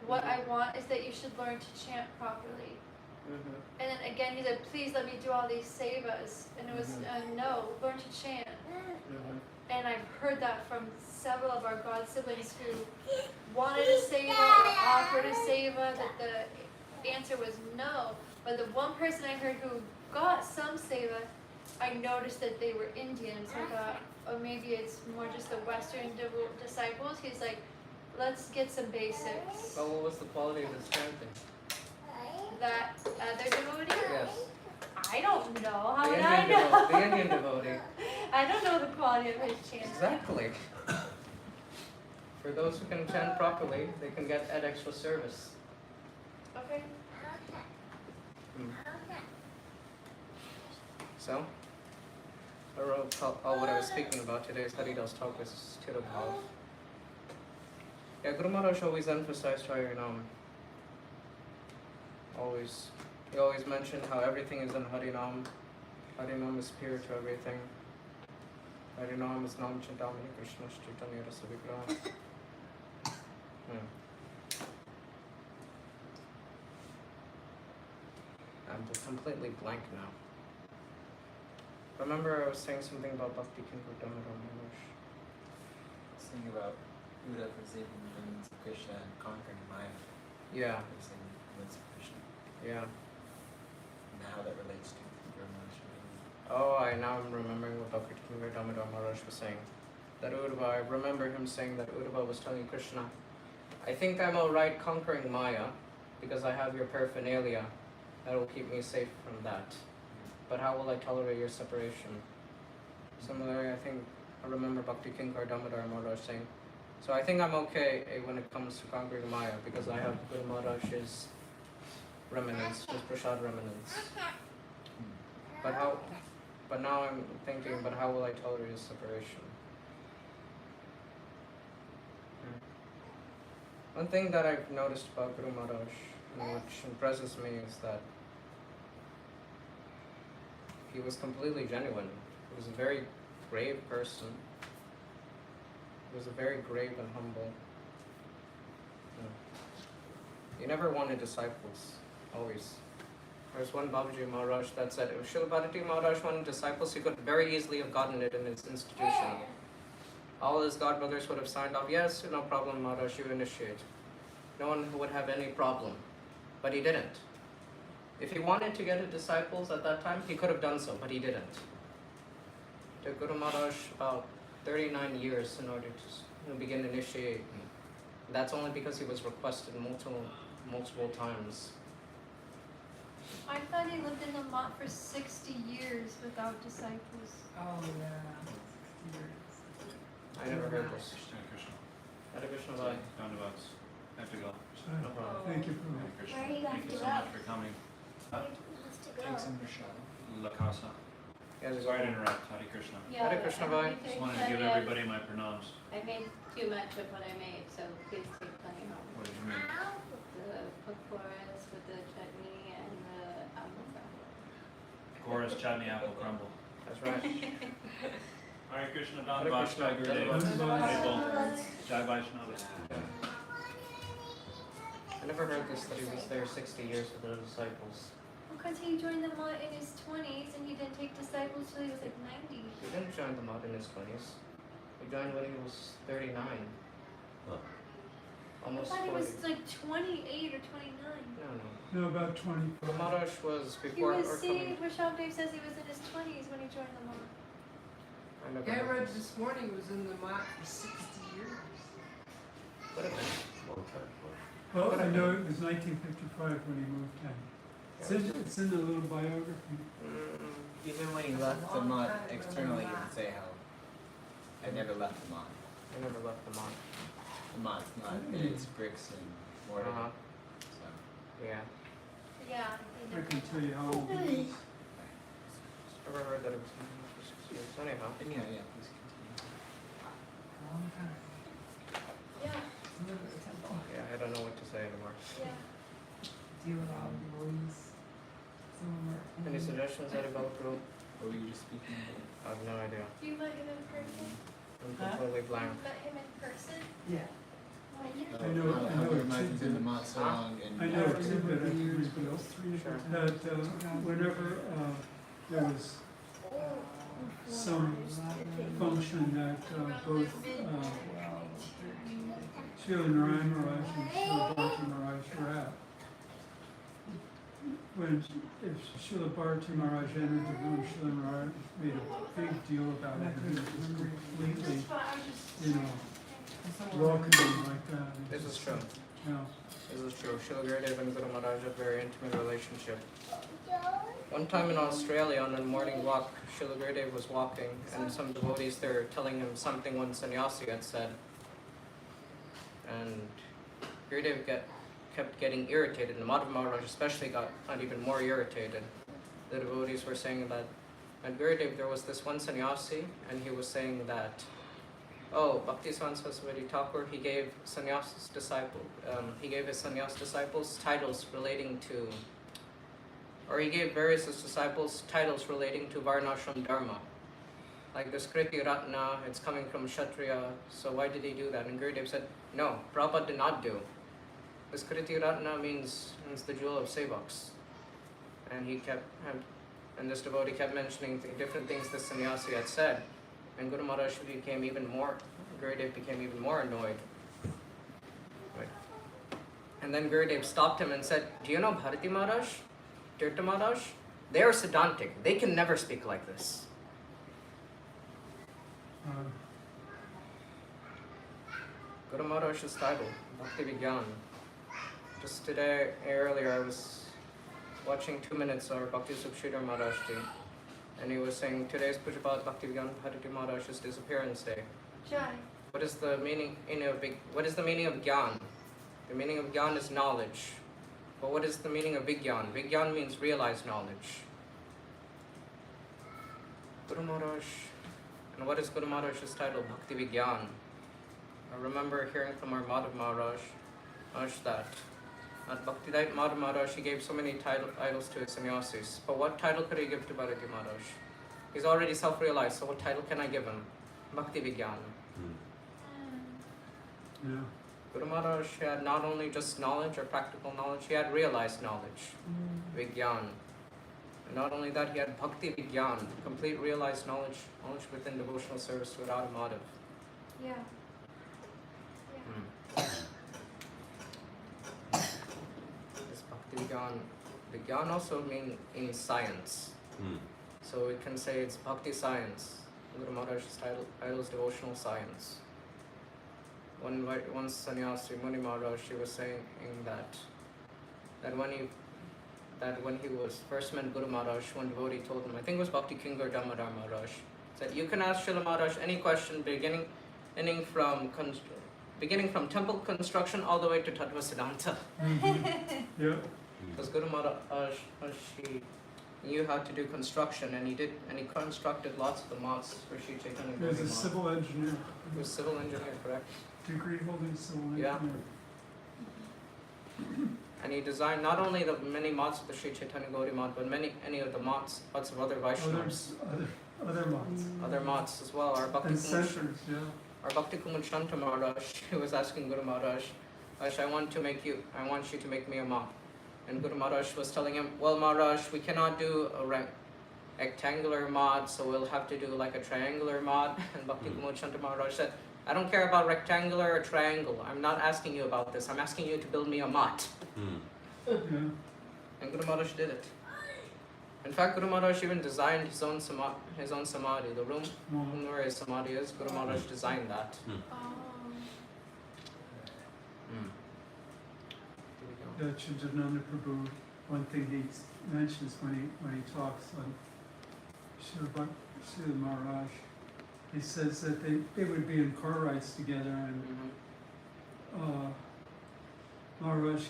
What I want is that you should learn to chant properly. And then again, he said, please let me do all these sevas. And it was, no, learn to chant. And I've heard that from several of our god siblings who wanted a seva or offered a seva, that the answer was no. But the one person I heard who got some seva, I noticed that they were Indian. So I thought, oh, maybe it's more just the Western disciples. He's like, let's get some basics. Well, what was the quality of his chanting? That other devotee? Yes. I don't know. How would I know? The Indian devotee. I don't know the quality of his chanting. Exactly. For those who can chant properly, they can get at extra service. Okay. So, all what I was speaking about today's Haridas talk was Tirabhav. Yeah, Guru Maharaj always emphasized Harinam. He always mentioned how everything is in Harinam. Harinam is superior to everything. Harinam is Nam Chintamani Krishna Chaitanya Rasa Vigraha. I'm just completely blank now. Remember I was saying something about Bhakti Kinkurdam Maharaj. Saying about Buddha forsaking the limits of Krishna and conquering Maya. Yeah. Forsaking the limits of Krishna. Yeah. And how that relates to Brahma. Oh, now I'm remembering what Dr. Kinger Damodar Maharaj was saying. That Uddhava, I remember him saying that Uddhava was telling Krishna, I think I'm alright conquering Maya because I have your paraphernalia that will keep me safe from that. But how will I tolerate your separation? Similarly, I remember Bhakti Kinkar Damodar Maharaj saying, so I think I'm okay when it comes to conquering Maya because I have Guru Maharaj's remnants, his prasad remnants. But now I'm thinking, but how will I tolerate his separation? One thing that I've noticed about Guru Maharaj, which impresses me, is that he was completely genuine. He was a very grave person. He was a very grave and humble. He never wanted disciples, always. There's one Babaji Maharaj that said, if Srila Bharati Maharaj wanted disciples, he could very easily have gotten it in his institution. All his godbrothers would have signed off, yes, no problem, Maharaj, you initiate. No one would have any problem. But he didn't. If he wanted to get his disciples at that time, he could have done so, but he didn't. It took Guru Maharaj about 39 years in order to begin initiating. That's only because he was requested multiple times. I thought he lived in the mat for 60 years without disciples. Oh, yeah. I never heard this. Krishna. Hare Krishna Bhai. Roundabouts. I have to go. No problem. Thank you for Hare Krishna. Where are you Thank you so going to much for coming. Wants to go. La Casa. Yeah, there's Sorry to one. interrupt. Hare Krishna. Yeah, Hare Krishna Bhai. Just wanted to give everybody my pranams. I made too much of what I made, so please take plenty home. What did you mean? The pakoras with the chutney and the apple crumble. Chorus chutney apple crumble. That's right. Hare Krishna, Hare Dhanbad, Krishna, Jai Gurudev. Dhanbad. Hare Bol. Jai Vaishnavas. I never heard this, that he was there 60 years with the disciples. Because he joined the mat in his 20s and he didn't take disciples till he was like 90. He didn't join the mod in his 20s. He joined when he was 39. Huh. I Almost thought he 40. was like 28 or 29. No. No, about 20. Guru Maharaj was He before was, or see, coming. Vaishnava says he was in his 20s when he joined the mat. I never Yeah, I heard read this. this morning he was in the mat for 60 years. Could have been. Long time. Well, I know it was 1955 when he moved in. It's in the little biography. Even when he left the mud externally, he would say how I never left the mud. I never left the mod. The mod's not, it's bricks and mortar. Uh-huh. So. Yeah. Yeah. I can tell you how old he was. Never heard that it was for 6 years. Anyhow. And yeah, please continue. Long time. Yeah, Live at the temple. Yeah, I don't know what to say anymore. yeah. Deal with all the devotees. Some of them are. Any suggestions that about Guru? What were you just speaking about? I have no idea. You met him in person? I'm completely blank. You met him in person? Yeah. I know How a reminds me of the tidbit. mud so long and. I know a tidbit I can Years, reveal. Sure. That whenever there was some function that both Srila Narayan Maharaj and Srila Bharati Maharaj were at, if Srila Bharati Maharaj entered the room, Srila Narayan made a big deal about it. He was completely, That's why I was just. you know, welcoming like that. This is true. Yeah. This is true. Srila Gurudev and Guru Maharaj have a very intimate relationship. One time in Australia on a morning walk, Srila Gurudev was walking and some devotees there were telling him something one sannyasi had said. And Gurudev kept getting irritated, and Madhav Maharaj especially got even more irritated. The devotees were saying that at Gurudev there was this one sannyasi and he was saying that, oh, Bhakti Saraswati Thakur, he gave his sannyas disciples titles relating to, or he gave various disciples titles relating to Varnashram Dharma. Like this Kriti Ratna, it's coming from Kshatriya, so why did he do that? And Gurudev said, no, Prabhupada did not do. This Kriti Ratna means the jewel of Sevaks. And and this devotee kept mentioning different things the sannyasi had said. And Guru Maharaj Gurudev became even more annoyed. Right. And then Gurudev stopped him and said, do you know Bharati Maharaj? Tirtha Maharaj? They are Siddhantic. They can never speak like this. Guru Maharaj's title, Bhakti Vigyan. Just today, earlier, I was watching 2 minutes of Bhakti Subhashidhar Maharaj Ji, and he was saying today's Pujapat Bhakti Vigyan Bharati Maharaj's disappearance day. Joy. What is the meaning what is the meaning of Gyan? The meaning of Gyan is knowledge. But what is the meaning of Vigyan? Vigyan means realized knowledge. Guru Maharaj. And what is Guru Maharaj's title? Bhakti Vigyan. I remember hearing from our Madhav Maharaj that at Bhakti Madhav Maharaj, he gave so many titles to his sannyasis. But what title could he give to Bharati Maharaj? He's already self-realized, so what title can I give him? Bhakti Vigyan. Yeah. Guru Maharaj had not only just knowledge or practical knowledge, he had realized knowledge, Vigyan. And not only that, he had Bhakti Vigyan, complete realized knowledge within devotional service without a motive. Yeah. This Bhakti Vigyan. Vigyan also means science. So we can say it's Bhakti science. Guru Maharaj's title is devotional science. Once Sannyasi Muni Maharaj, she was saying that when he was first met Guru Maharaj, one devotee told him, I think it was Bhakti Kingar Damodar Maharaj, said you can ask Srila Maharaj any question beginning from temple construction all the way to Tattva Siddhanta. Yeah. Because Guru Maharaj, he knew how to do construction, and he constructed lots of the mosques for Sri Chaitanya He was Gauri a Math. civil engineer. He was civil engineer, correct? Degree holding civil Yeah. engineer. And he designed not only the many mosques of the Sri Chaitanya Gauri Math, but any of the mosques of other Vaishnavas. Other months. Other mosques as well. Our Bhakti And Kumar centers, yeah. Kumar Shanta Maharaj, he was asking Guru Maharaj, I want you to make me a mosque. And Guru Maharaj was telling him, well Maharaj, we cannot do a rectangular mod, so we'll have to do like a triangular mod. And Bhakti Kumar Shanta Maharaj said, I don't care about rectangular or triangle. I'm not asking you about this. I'm asking you to build me a mat. Yeah. And Guru Maharaj did it. In fact, Guru Maharaj even designed his own samadhi. The room where his samadhi is, Guru Maharaj designed that. Chidananda Prabhu, one thing he mentions when he talks on Srila Maharaj, he says that they would be in car rides together, and Maharaj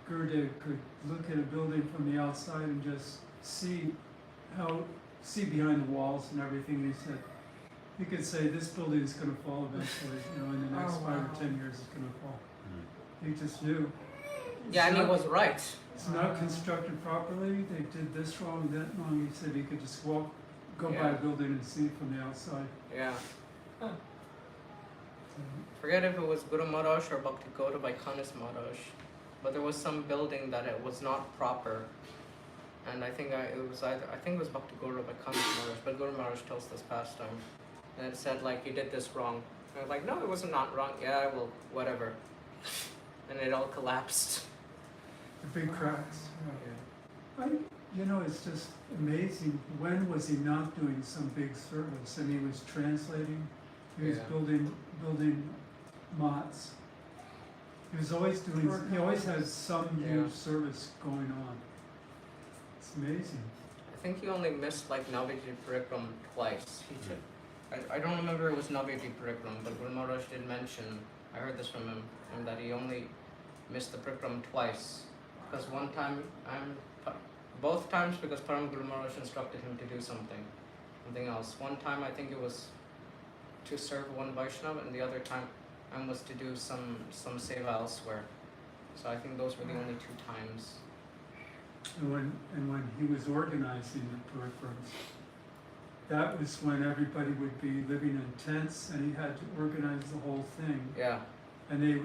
Gurudev could look at a building from the outside and just see behind the walls and everything. And he said, he could say this building is going to fall eventually, in the next 5 or 10 years it's going to fall. He just knew. Yeah, and he was right. It's not constructed properly. They did this wrong, that wrong. He said he could just go by a building and see it from the outside. Yeah. Forget if it was Guru Maharaj or Bhakti Gaura by Kanis Maharaj, but there was some building that it was not proper, and I think it was Bhakti Gaura by Kanis Maharaj, but Guru Maharaj tells this pastime, and it said like you did this wrong. And I was like, no, it wasn't not wrong. Yeah, well, whatever, and it all collapsed. The big cracks. It's just amazing. When was he not doing some big service? And he was translating. He was building mats. He was always doing. He always has some new service going on. It's amazing. I think he only missed like Naviti Parikram twice. I don't remember it was Naviti Parikram, but Guru Maharaj did mention. I heard this from him, that he only missed the Parikram twice. Because one time, both times because Param Guru Maharaj instructed him to do something else. One time I think it was to serve one Vaishnava, and the other time was to do some seva elsewhere. So I think those were the only 2 times. And when he was organizing the parikrams, that was when everybody would be living in tents, and he had to organize the whole thing. Yeah. And they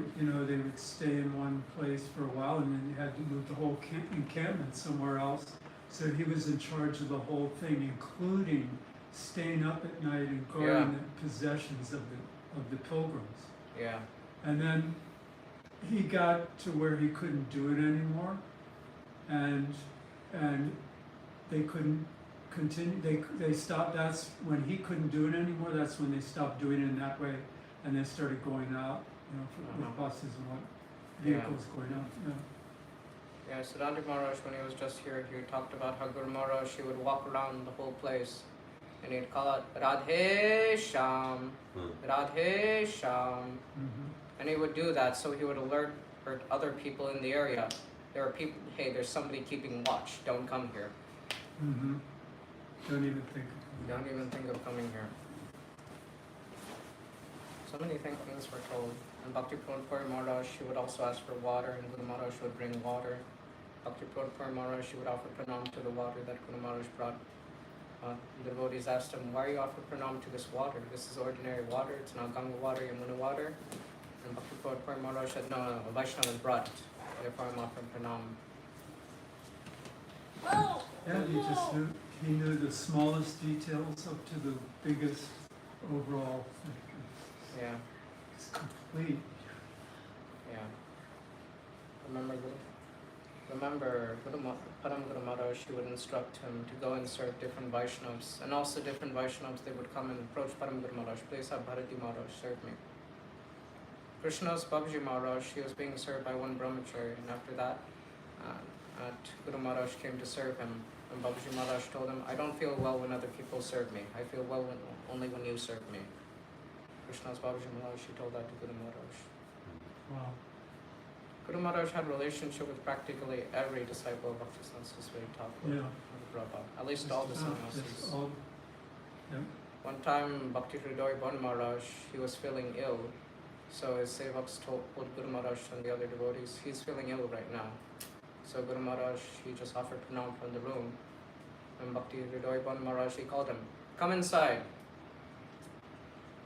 would stay in one place for a while, and then you had to move the whole encampment somewhere else. So he was in charge of the whole thing, including staying up at night and guarding the possessions of the pilgrims. Yeah. And then he got to where he couldn't do it anymore, and they couldn't continue, they stopped, that's when he couldn't do it anymore, that's when they stopped doing it in that way, and they started going out, with buses and what, vehicles going out, Yeah, Siddhanta Maharaj, when he was just here, he talked about how Guru Maharaj, he would walk around the whole place and he'd call out, Radhe Sham, Radhe Sham. And he would do that so he would alert other people in the area. There are people, hey, there's somebody keeping watch, don't come here. Don't even think. Don't even think of coming here. So many things were told. And Bhakti Puri Maharaj, she would also ask for water, and Guru Maharaj would bring water. Bhakti Puri Maharaj, she would offer pranam to the water that Guru Maharaj brought. The devotees asked him, why are you offering pranam to this water? This is ordinary water, it's not Ganga water, Yamuna water. And Bhakti Puri Maharaj said, no, Vaishnavas brought it. Therefore I'm offering pranam. Yeah, he knew the smallest details up to the biggest overall. Yeah. It's complete. Yeah. Remember Param Guru Maharaj, she would instruct him to go and serve different Vaishnavas. And also different Vaishnavas, they would come and approach Param Guru Maharaj, please have Bharati Maharaj serve me. Krishna's Babaji Maharaj, he was being served by one brahmachari, and after that, Guru Maharaj came to serve him. And Babaji Maharaj told him, I don't feel well when other people serve me. I feel well only when you serve me. Krishna's Babaji Maharaj, she told that to Guru Maharaj. Wow. Guru Maharaj had a relationship with practically every disciple of Bhaktisiddhanta Saraswati Thakur. Prabhupada. At least all the sannyasis. One time, Bhakti Hridoy Bon Maharaj, he was feeling ill. So his sevaks told Guru Maharaj and the other devotees, he's feeling ill right now. So Guru Maharaj, he just offered pranam from the room. And Bhakti Hridoy Bon Maharaj, he called him, come inside.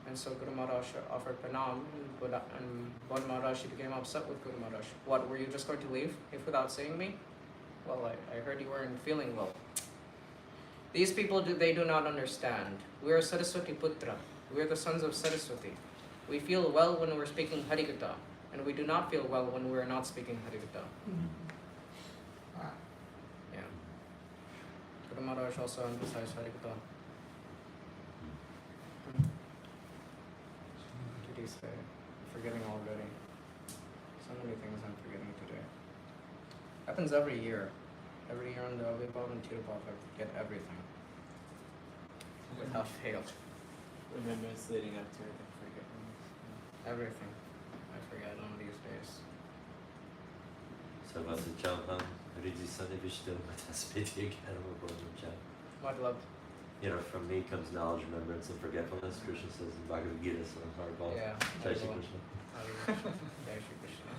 And so Guru Maharaj offered pranam, and Bon Maharaj, he became upset with Guru Maharaj. What, were you just going to leave if without seeing me? Well, I heard you weren't feeling well. These people, they do not understand. We are Saraswati Putra. We are the sons of Saraswati. We feel well when we're speaking Harikatha, and we do not feel well when we're not speaking Harikatha. Yeah. Guru Maharaj also emphasized Harikatha. What did he say? I'm forgetting already. So many things I'm forgetting today. Happens every year. Every year on the Avibhav and Tirubhav, I forget everything. Without fail. Remembrance leading up to it and forget. Everything. I forget on these days. Ça va, c'est Champagne. Redisane Vishnu Mataspiti Kanama. What love? You know, from me comes knowledge, remembrance, and forgetfulness. Krishna says in Bhagavad Gita, so hard ball. Yeah. Jai Shri Krishna. Jai Shri Krishna.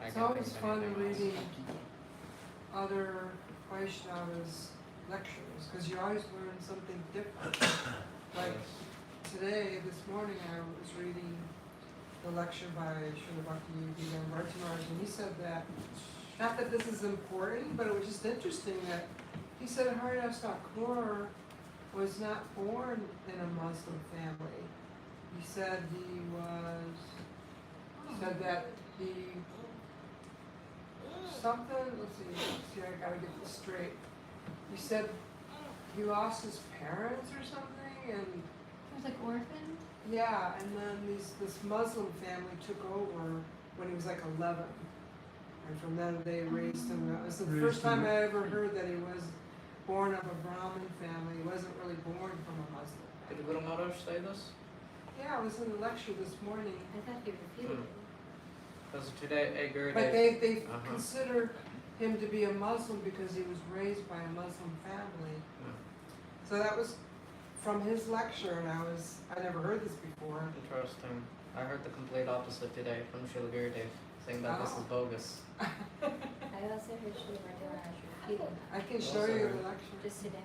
It's always fun reading other Vaishnavas' lectures, because you always learn something different. Like today, this morning, I was reading the lecture by Srila Bhakti Maharaj, and he said that, not that this is important, but it was just interesting that he said Haridas Thakur was not born in a Muslim family. He said that let's see, I gotta get this straight. He said he lost his parents or something, and He was like orphaned? yeah, and then this Muslim family took over when he was like 11. And from then they raised him. It was the first time I ever heard that he was born of a Brahmin family. He wasn't really born from a Muslim family. Did Guru Maharaj say this? Yeah, I was in the lecture this morning. I thought he repeated it. Because today, Guru But they consider him to be a Muslim because he was raised by a Muslim family. So that was from his lecture, and I never heard this before. Interesting. I heard the complete opposite today from Srila Gurudev, saying that this is bogus. I also heard Sri Maharaj repeating that I can show you the lecture. just today.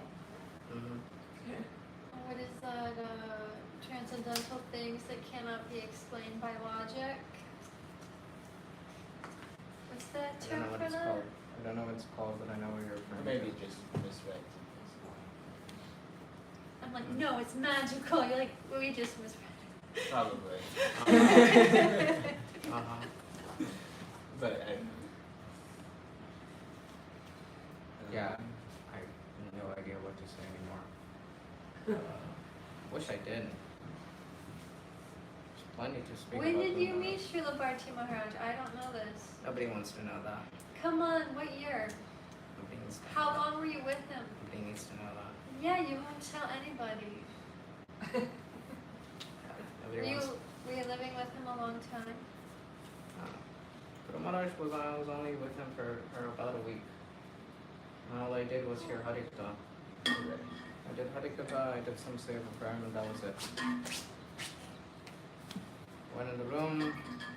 What is that, transcendental things that cannot be explained by logic? What's that I don't term know what for it's that? called. I don't know what it's called, but I know what you're referring to. Maybe just misread. I'm like, no, it's magical. You're like, well, we just misread it. Probably. Uh-huh. But Yeah, I have no idea what to say anymore. Wish I did. There's plenty to speak When about. did you Guru meet Maharaj. Srila Bharti Maharaj? I don't know this. Nobody wants to know that. Come on, what year? Nobody needs to know How that. long were you with him? Nobody needs to know that. Yeah, you won't tell anybody. Nobody wants. Were you living with him a long time? Guru Maharaj was, I was only with him for about a week. And all I did was hear Harikatha. I did Harikatha, I did some seva prayer, and that was it. Went in the room,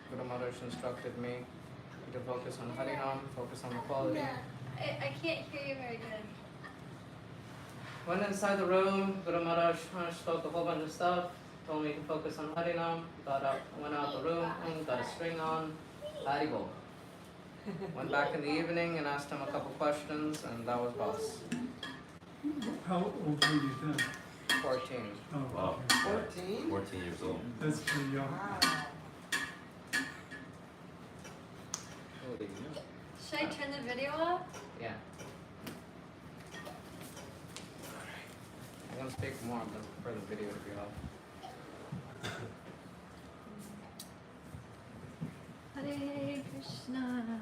Guru Maharaj instructed me to focus on Harinam, focus on the quality. I can't hear you very good. Went inside the room, Guru Maharaj spoke a whole bunch of stuff, told me to focus on Harinam, got up, went out the room, and got a string on, Haribol. Went back in the evening and asked him a couple questions, and that was boss. How old were you then? 14. Oh, Wow. okay. 14? 14 years old. That's pretty young. Wow. Holy you. Should I turn the video off? Yeah. I'm gonna speak more for the video if you help. Hare Krishna,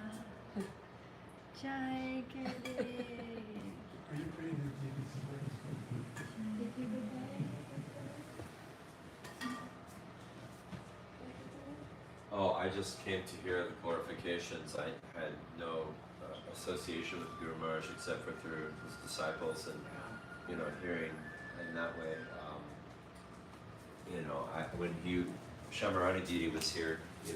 Jai Guru. Are you ready to give me Oh, I just came to hear the glorifications. I had no association with Guru Maharaj except for through his disciples, and hearing in that way. When Shamarani Didi was here, he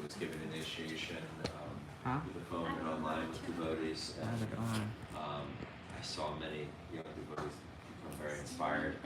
was given initiation through the phone and online with devotees. And, I saw many young devotees become very inspired.